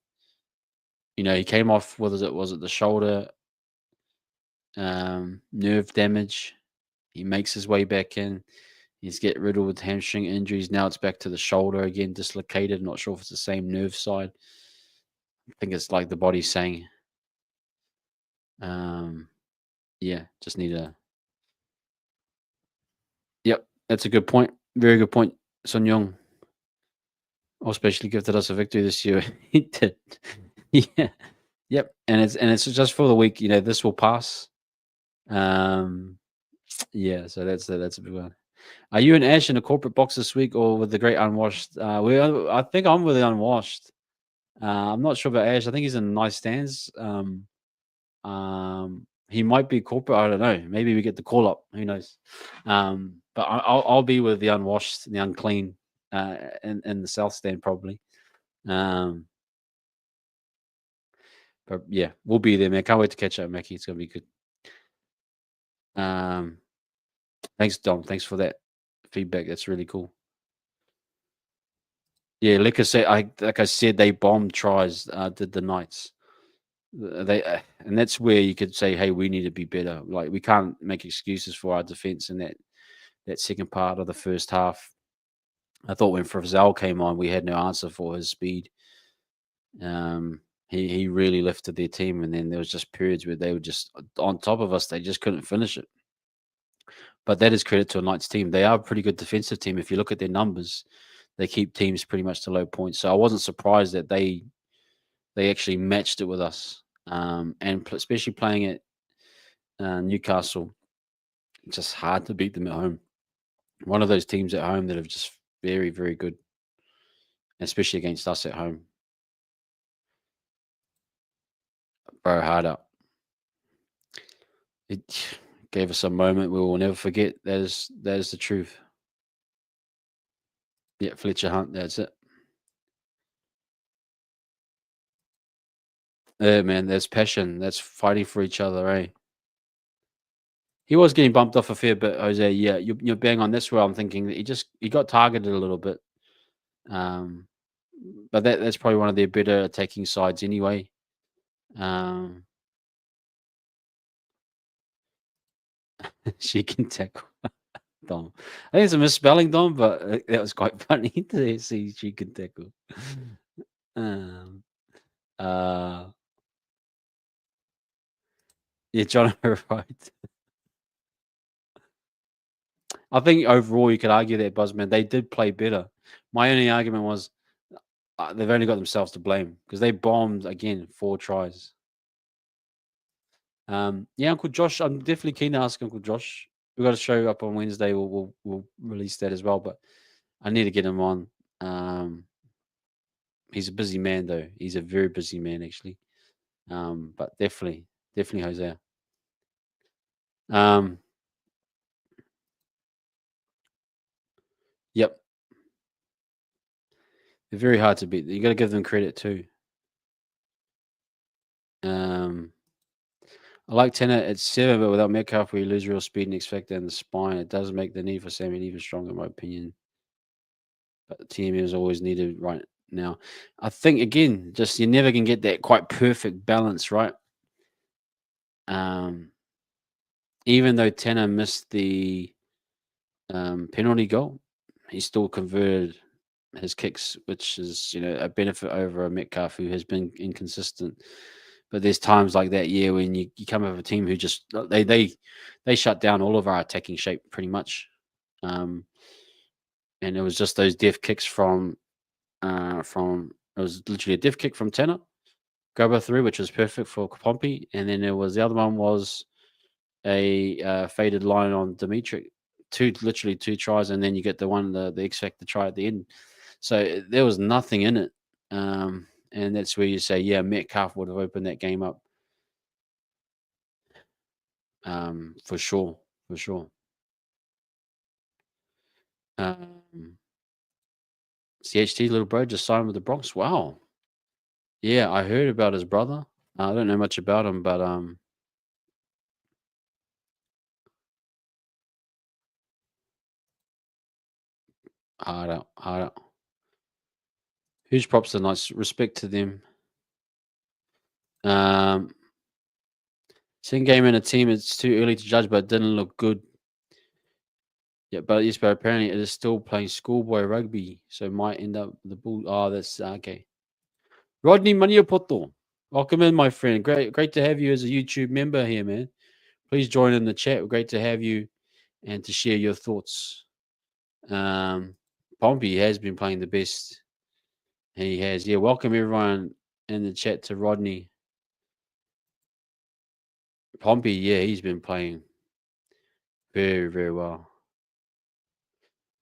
he came off. What was it the shoulder nerve damage? He makes his way back in. He's get riddled with hamstring injuries. Now it's back to the shoulder again, dislocated. Not sure if it's the same nerve side. I think it's like the body's saying, um, yeah, just need a. Yep, that's a good point. Very good point. Sun Young especially gifted us a victory this year. He did. Yeah. Yep. And it's just for the week. This will pass. Um, yeah. So that's a big one. Are you and Ash in a corporate box this week or with the great unwashed? I think I'm with the unwashed. I'm not sure about Ash. I think he's in nice stands. He might be corporate. I don't know. Maybe we get the call up. Who knows? But I'll be with the unwashed, the unclean, in the south stand probably. Um, but yeah, we'll be there, man. Can't wait to catch up, Mackie. It's gonna be good. Um, thanks, Dom. Thanks for that feedback. That's really cool. Yeah, like I said, they bombed tries. Did the Knights? And that's where you could say, hey, we need to be better. Like we can't make excuses for our defense in that second part of the first half. I thought when Frizzell came on, we had no answer for his speed. He really lifted their team, and then there was just periods where they were just on top of us. They just couldn't finish it. But that is credit to a Knights team. They are a pretty good defensive team. If you look at their numbers, they keep teams pretty much to low points. So I wasn't surprised that they actually matched it with us. And especially playing at Newcastle, just hard to beat them at home. One of those teams at home that are just very, very good, especially against us at home. Bro, hard up. It gave us a moment we will never forget. That is the truth. Yeah, Fletcher Hunt, that's it. Yeah, man, there's passion. That's fighting for each other, eh? He was getting bumped off a fair bit, Jose. Yeah, you're bang on. That's where I'm thinking that he got targeted a little bit. Um, but that's probably one of their better attacking sides anyway. Um, she can tackle Dom. I think it's a misspelling, Dom, but that was quite funny to see she can tackle. Um, uh, yeah, John, right. I think overall you could argue that Buzzman they did play better. My only argument was they've only got themselves to blame because they bombed again 4 tries. Yeah, Uncle Josh, I'm definitely keen to ask Uncle Josh. We've got to show up on Wednesday. We'll release that as well, but I need to get him on. He's a busy man though. He's a very busy man actually. But definitely Jose. Um, yep, they're very hard to beat. You got to give them credit too. Um, I like Tanner at 7, but without Metcalf, we lose real speed and expect in the spine. It does make the need for Sammy even stronger, in my opinion. But the team is always needed right now. I think again, just you never can get that quite perfect balance, right? Um, even though Tanner missed the penalty goal, he still converted his kicks, which is a benefit over a Metcalf who has been inconsistent. But there's times like that year when you come up with a team who just they shut down all of our attacking shape pretty much, and it was just those def kicks from it was literally a def kick from Tanner, grabber through, which was perfect for Pompey, and then there was the other one was a faded line on Dimitri, literally 2 tries, and then you get the X Factor try at the end. So there was nothing in it, and that's where you say, yeah, Metcalf would have opened that game up, for sure, for sure. Um, CHT little bro just signed with the Bronx. Wow, yeah, I heard about his brother. I don't know much about him, but Hard out, hard out. Huge props to nice respect to them. Um, Second game in a team, it's too early to judge, but it didn't look good. Yeah, but yes, but apparently it is still playing schoolboy rugby, so it might end up the bull. Oh, that's okay. Rodney Maniapoto, welcome in, my friend. Great to have you as a YouTube member here, man. Please join in the chat. Great to have you and to share your thoughts. Pompey has been playing the best. He has. Yeah, welcome everyone in the chat to Rodney. Pompey, yeah, he's been playing very, very well.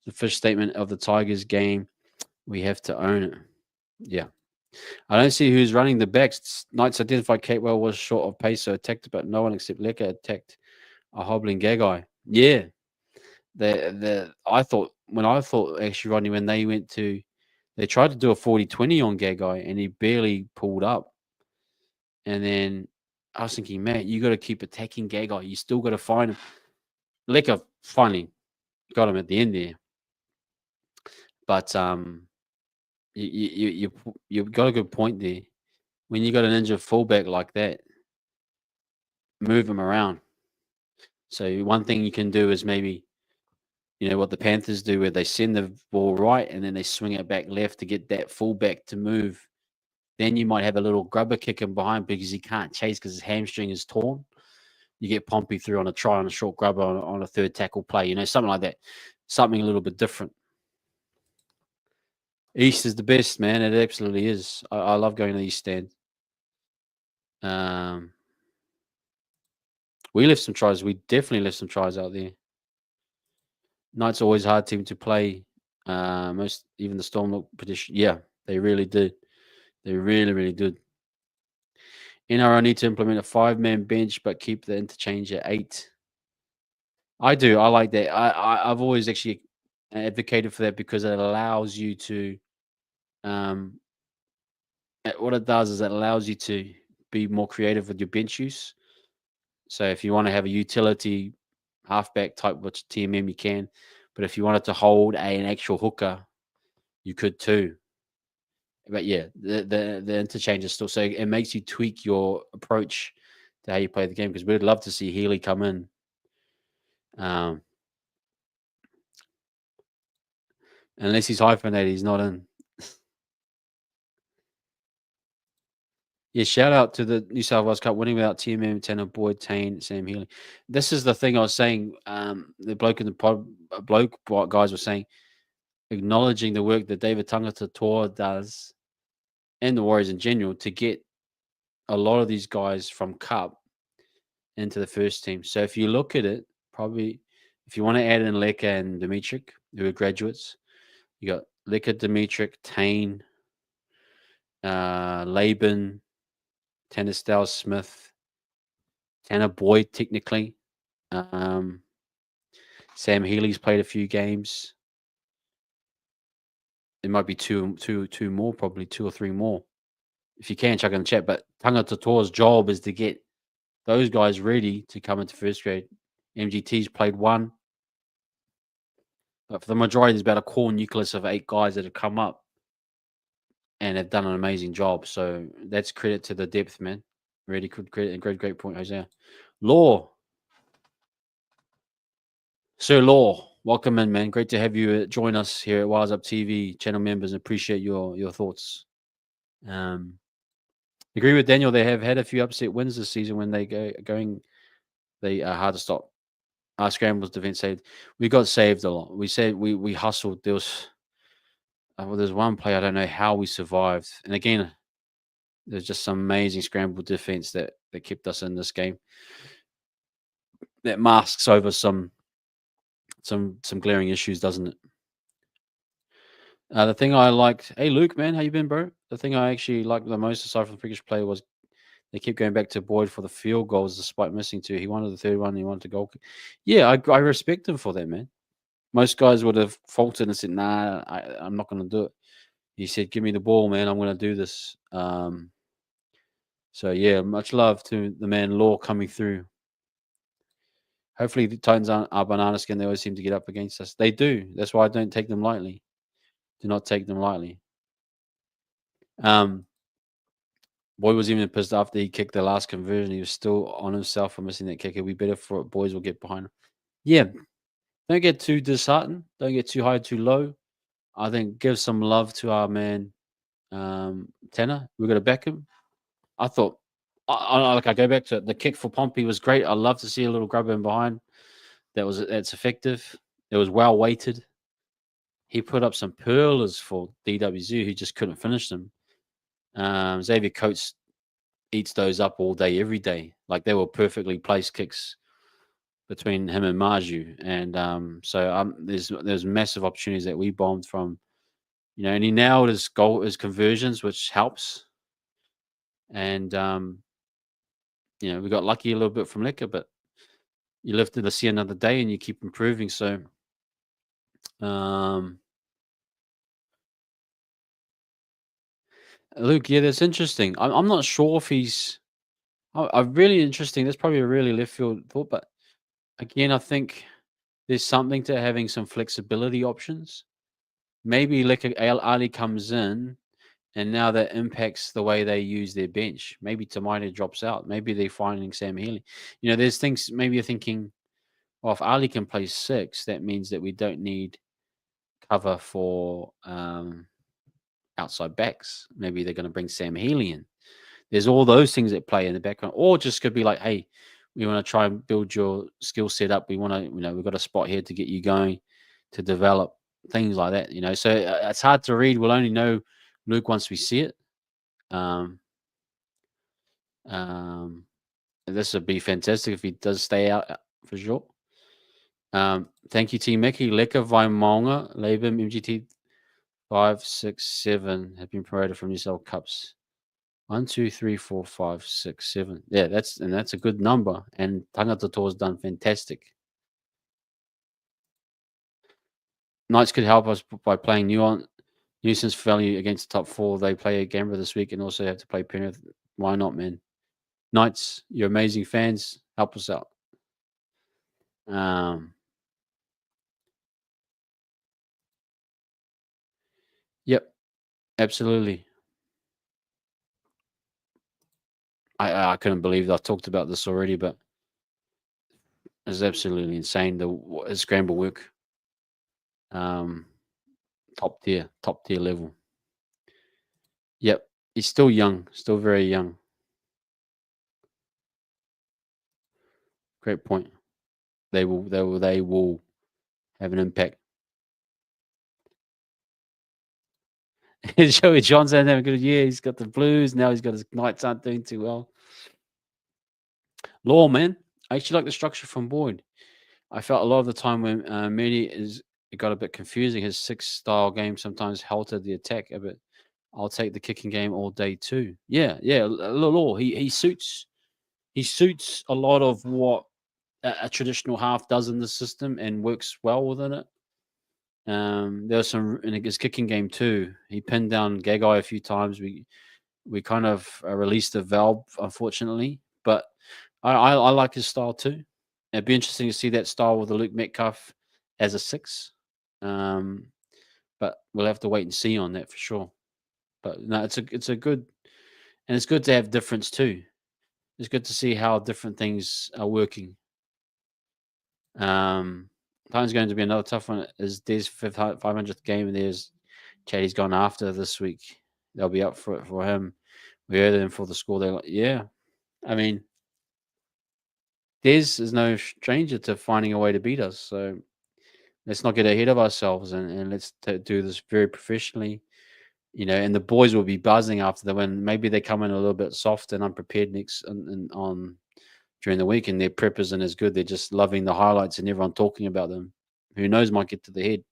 The fish statement of the Tigers game, we have to own it. Yeah. I don't see who's running the backs. Knights identified Catewell was short of pace, so attacked, but no one except Leka attacked a hobbling Gagai. Yeah. I thought actually, Rodney, when they tried to do a 40-20 on Gagai and he barely pulled up. And then I was thinking, Matt, you got to keep attacking Gagai. You still got to find him. Leka finally got him at the end there. But you've got a good point there. When you got an injured fullback like that, move him around. So one thing you can do is maybe, what the Panthers do, where they send the ball right and then they swing it back left to get that fullback to move. Then you might have a little grubber kick him behind because he can't chase because his hamstring is torn. You get Pompey through on a try on a short grubber on a third tackle play, something like that. Something a little bit different. East is the best, man. It absolutely is. I love going to the East Stand. We left some tries. We definitely left some tries out there. Knights always a hard team to play. Even the Storm look petition. Yeah, they really did. They really, really did. NRL need to implement a 5-man bench, but keep the interchange at 8. I do. I like that. I've always actually advocated for that because it allows you to. What it does is it allows you to be more creative with your bench use. So if you want to have a utility halfback type, which TMM you can, but if you wanted to hold an actual hooker, you could too. But yeah, the interchange is still, so it makes you tweak your approach to how you play the game, because we'd love to see Healy come in. Unless he's hyphenated, he's not in. Yeah, shout out to the New South Wales Cup winning without TMM, Tanner Boyd, Tane, Sam Healy. This is the thing I was saying. The bloke in the pod, guys were saying, acknowledging the work that David Tangata Toa does and the Warriors in general to get a lot of these guys from Cup into the first team. So if you look at it, probably if you want to add in Leka and Dimitrik, who are graduates, you got Leka, Dimitrik, Tane, Laban, Tanner Smith, Tanner Boyd, technically. Sam Healy's played a few games. There might be two more, probably 2 or 3 more. If you can, chuck in the chat. But Tangata Toa's job is to get those guys ready to come into first grade. MGT's played 1. But for the majority, there's about a core nucleus of 8 guys that have come up and have done an amazing job. So that's credit to the depth, man. Really good credit. Great point, Jose. Law. Sir Law, welcome in, man. Great to have you join us here at Wise Up TV, channel members. Appreciate your thoughts. Agree with Daniel. They have had a few upset wins this season when they they are hard to stop. Our Scramble's defense saved. We got saved a lot. We said we hustled. There's one play I don't know how we survived. And again, there's just some amazing Scramble defense that kept us in this game. That masks over some glaring issues, doesn't it? The thing I liked, hey Luke, man, how you been, bro? The thing I actually liked the most, aside from the previous play, was they kept going back to Boyd for the field goals despite missing 2. He wanted the third one. He wanted a goal kick. Yeah, I respect him for that, man. Most guys would have faltered and said, "Nah, I'm not going to do it." He said, "Give me the ball, man. I'm going to do this." So yeah, much love to the man Law coming through. Hopefully the Titans aren't our banana skin. They always seem to get up against us. They do. That's why I don't take them lightly. Do not take them lightly. Um, Boy was even pissed after he kicked the last conversion. He was still on himself for missing that kick. It'll be better for it. Boys will get behind him. Yeah, don't get too disheartened. Don't get too high, too low. I think give some love to our man Tanner. We're gonna back him. I thought, like I go back to it, the kick for Pompey was great. I love to see a little grub in behind. That's effective. It was well weighted. He put up some pearlers for DWZ who just couldn't finish them. Xavier Coates eats those up all day, every day. Like they were perfectly placed kicks between him and Marju, and so there's massive opportunities that we bombed from, and he nailed his conversions, which helps, and we got lucky a little bit from Leka'S, but you live to see another day and you keep improving. So, Luke, yeah, that's interesting. I'm not sure if he's. Really interesting. That's probably a really left field thought, but again, I think there's something to having some flexibility options. Maybe like Ali comes in, and now that impacts the way they use their bench. Maybe Tamaita drops out. Maybe they're finding Sam Healy. There's things. Maybe you're thinking, well, if Ali can play 6, that means that we don't need cover for outside backs. Maybe they're going to bring Sam Healy in. There's all those things that play in the background, or just could be like, hey, we want to try and build your skill set up. We want to, we've got a spot here to get you going, to develop things like that. So it's hard to read. We'll only know, Luke, once we see it. This would be fantastic if he does stay out for sure. Thank you, T. Mickey. Leka Vaimonga, Labum, MGT 5, 6, 7 have been promoted from New South Cups. 1, 2, 3, 4, 5, 6, 7. Yeah, that's a good number. And Tangata Tour's done fantastic. Knights could help us by playing nuisance value against the top 4. They play a Gambler this week and also have to play Penrith. Why not, man? Knights, you're amazing fans. Help us out. Yep, absolutely. I couldn't believe that I talked about this already, but it's absolutely insane. The Scramble work, top tier level. Yep, he's still young, still very young. Great point. They will have an impact. Joey Johnson having a good year. He's got the Blues now. He's got his Knights aren't doing too well. Law, man, I actually like the structure from Boyd. I felt a lot of the time when it got a bit confusing. His 6 style game sometimes halted the attack a bit. I'll take the kicking game all day too. Yeah. Law. He suits a lot of what a traditional half does in the system and works well within it. There was some in his kicking game too. He pinned down Gagai a few times. We kind of released the valve, unfortunately, but I like his style too. It'd be interesting to see that style with the Luke Metcalf as a 6. But we'll have to wait and see on that for sure. But no, it's a good, and it's good to have difference too. It's good to see how different things are working. Time's going to be another tough one. Is Des 500th game, and there's Chatty's gone after this week. They'll be up for it for him. We heard them for the score. They're like, yeah. I mean, Des is no stranger to finding a way to beat us. So let's not get ahead of ourselves and let's do this very professionally. And the boys will be buzzing after the win. Maybe they come in a little bit soft and unprepared on during the week, and their prep isn't as good. They're just loving the highlights and everyone talking about them. Who knows, might get to the head.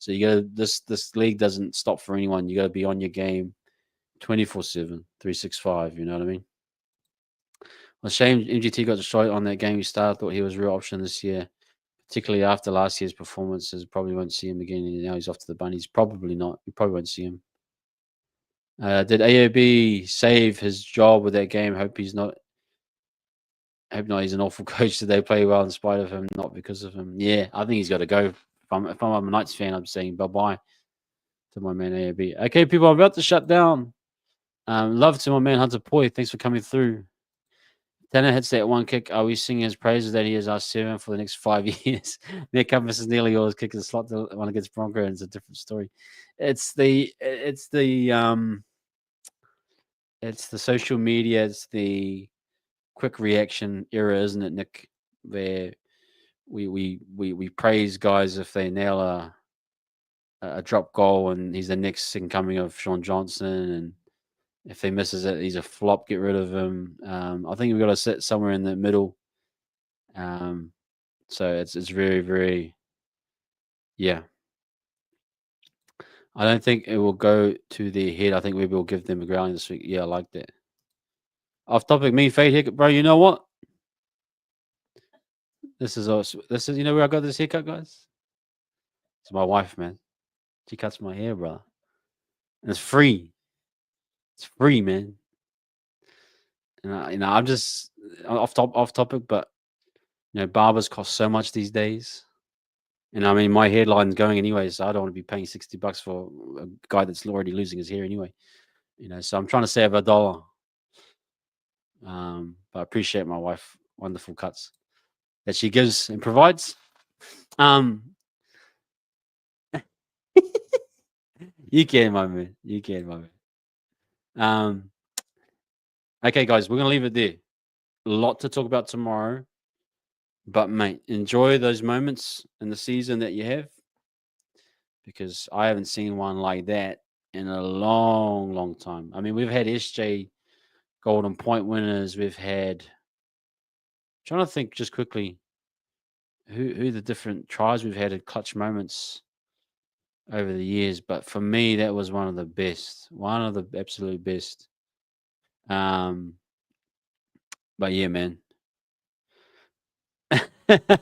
So you got this league doesn't stop for anyone. You got to be on your game 24/7, 365. You know what I mean? Well, shame MGT got destroyed on that game he started. Thought he was a real option this year, particularly after last year's performances. Probably won't see him again. And now he's off to the Bunnies. Probably not. You probably won't see him. Did AOB save his job with that game? Hope he's not. I hope not. He's an awful coach. Did they play well in spite of him, not because of him? Yeah, I think he's got to go. If I'm a Knights fan, I'm saying bye-bye to my man AAB. Okay, people, I'm about to shut down. Love to my man Hunter Poi. Thanks for coming through. Tanner hits that one kick. Are we singing his praises that he is our 7 for the next 5 years? Nick Compass is nearly always kicking the slot to one against Bronco, and it's a different story. It's the social media. It's the quick reaction era, isn't it, Nick? Where we praise guys if they nail a drop goal, and he's the next incoming of Sean Johnson, and if he misses it, he's a flop. Get rid of him. I think we've got to sit somewhere in the middle. So it's very, very, yeah. I don't think it will go to their head. I think maybe we'll give them a growling this week. Yeah, I like that. Off topic, me fade haircut, bro. You know what? This is you know where I got this haircut, guys? It's my wife, man. She cuts my hair, brother. And it's free. It's free, man. And I'm just off topic, but barbers cost so much these days. And I mean, my hairline's going anyway, so I don't want to be paying $60 for a guy that's already losing his hair anyway. So I'm trying to save $1. But I appreciate my wife, wonderful cuts that she gives and provides. You can, my man. You can, my man. Okay, guys, we're gonna leave it there. A lot to talk about tomorrow, but mate, enjoy those moments in the season that you have, because I haven't seen one like that in a long, long time. I mean, we've had SJ Golden Point winners. We've had, trying to think just quickly, who the different tries we've had at clutch moments over the years. But for me, that was one of the best, one of the absolute best. But yeah, man.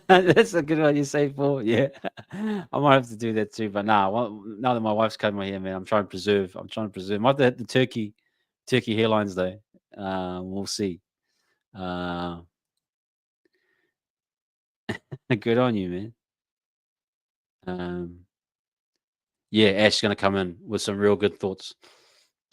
That's a good one you say, Paul. Yeah, I might have to do that too. But now that my wife's cut my hair, man, I'm trying to preserve. Might have to hit the turkey hairlines though. We'll see. Good on you, man. Yeah, Ash's gonna come in with some real good thoughts.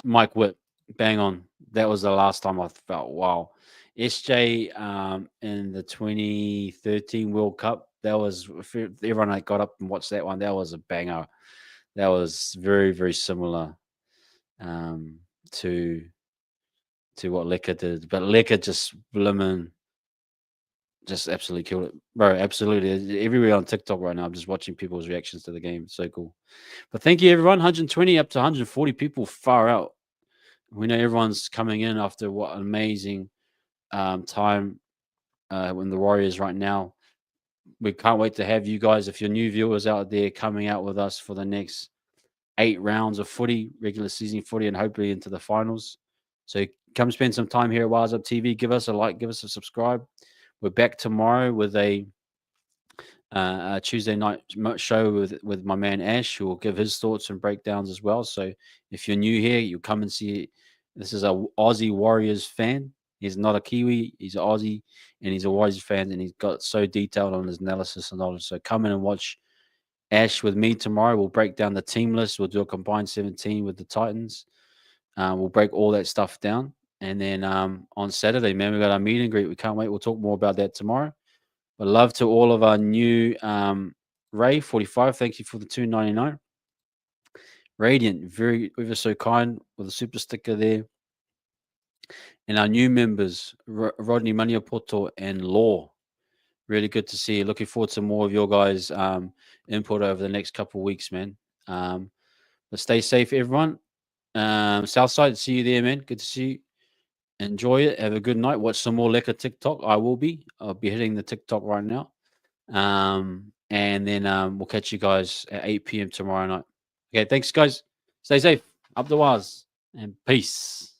Mike Witt, bang on. That was the last time I felt wow. SJ in the 2013 World Cup, that was, everyone that got up and watched that one, that was a banger. That was very, very similar to what Leka did. But Leka just absolutely killed it. Bro, absolutely. Everywhere on TikTok right now, I'm just watching people's reactions to the game. So cool. But thank you, everyone. 120 up to 140 people, far out. We know everyone's coming in after what an amazing time when the Warriors right now. We can't wait to have you guys, if you're new viewers out there, coming out with us for the next 8 rounds of footy, regular season footy, and hopefully into the finals. So come spend some time here at Wires Up TV. Give us a like, give us a subscribe. We're back tomorrow with a Tuesday night show with my man Ash, who will give his thoughts and breakdowns as well. So if you're new here, you'll come and see it. This is a Aussie Warriors fan. He's not a Kiwi. He's an Aussie, and he's a Warriors fan, and he's got so detailed on his analysis and knowledge. So come in and watch Ash with me tomorrow. We'll break down the team list. We'll do a combined 17 with the Titans. We'll break all that stuff down. And then on Saturday, man, we got our meet and greet. We can't wait. We'll talk more about that tomorrow. But love to all of our new Ray 45. Thank you for the $2.99. Radiant, very ever so kind with a super sticker there. And our new members, Rodney Maniapoto and Law. Really good to see you. Looking forward to more of your guys' input over the next couple of weeks, man. But stay safe, everyone. Southside, see you there, man. Good to see you. Enjoy it. Have a good night. Watch some more Leka TikTok. I'll be hitting the TikTok right now. And then we'll catch you guys at 8 p.m. tomorrow night. Okay, thanks, guys. Stay safe. Up the wires. And peace.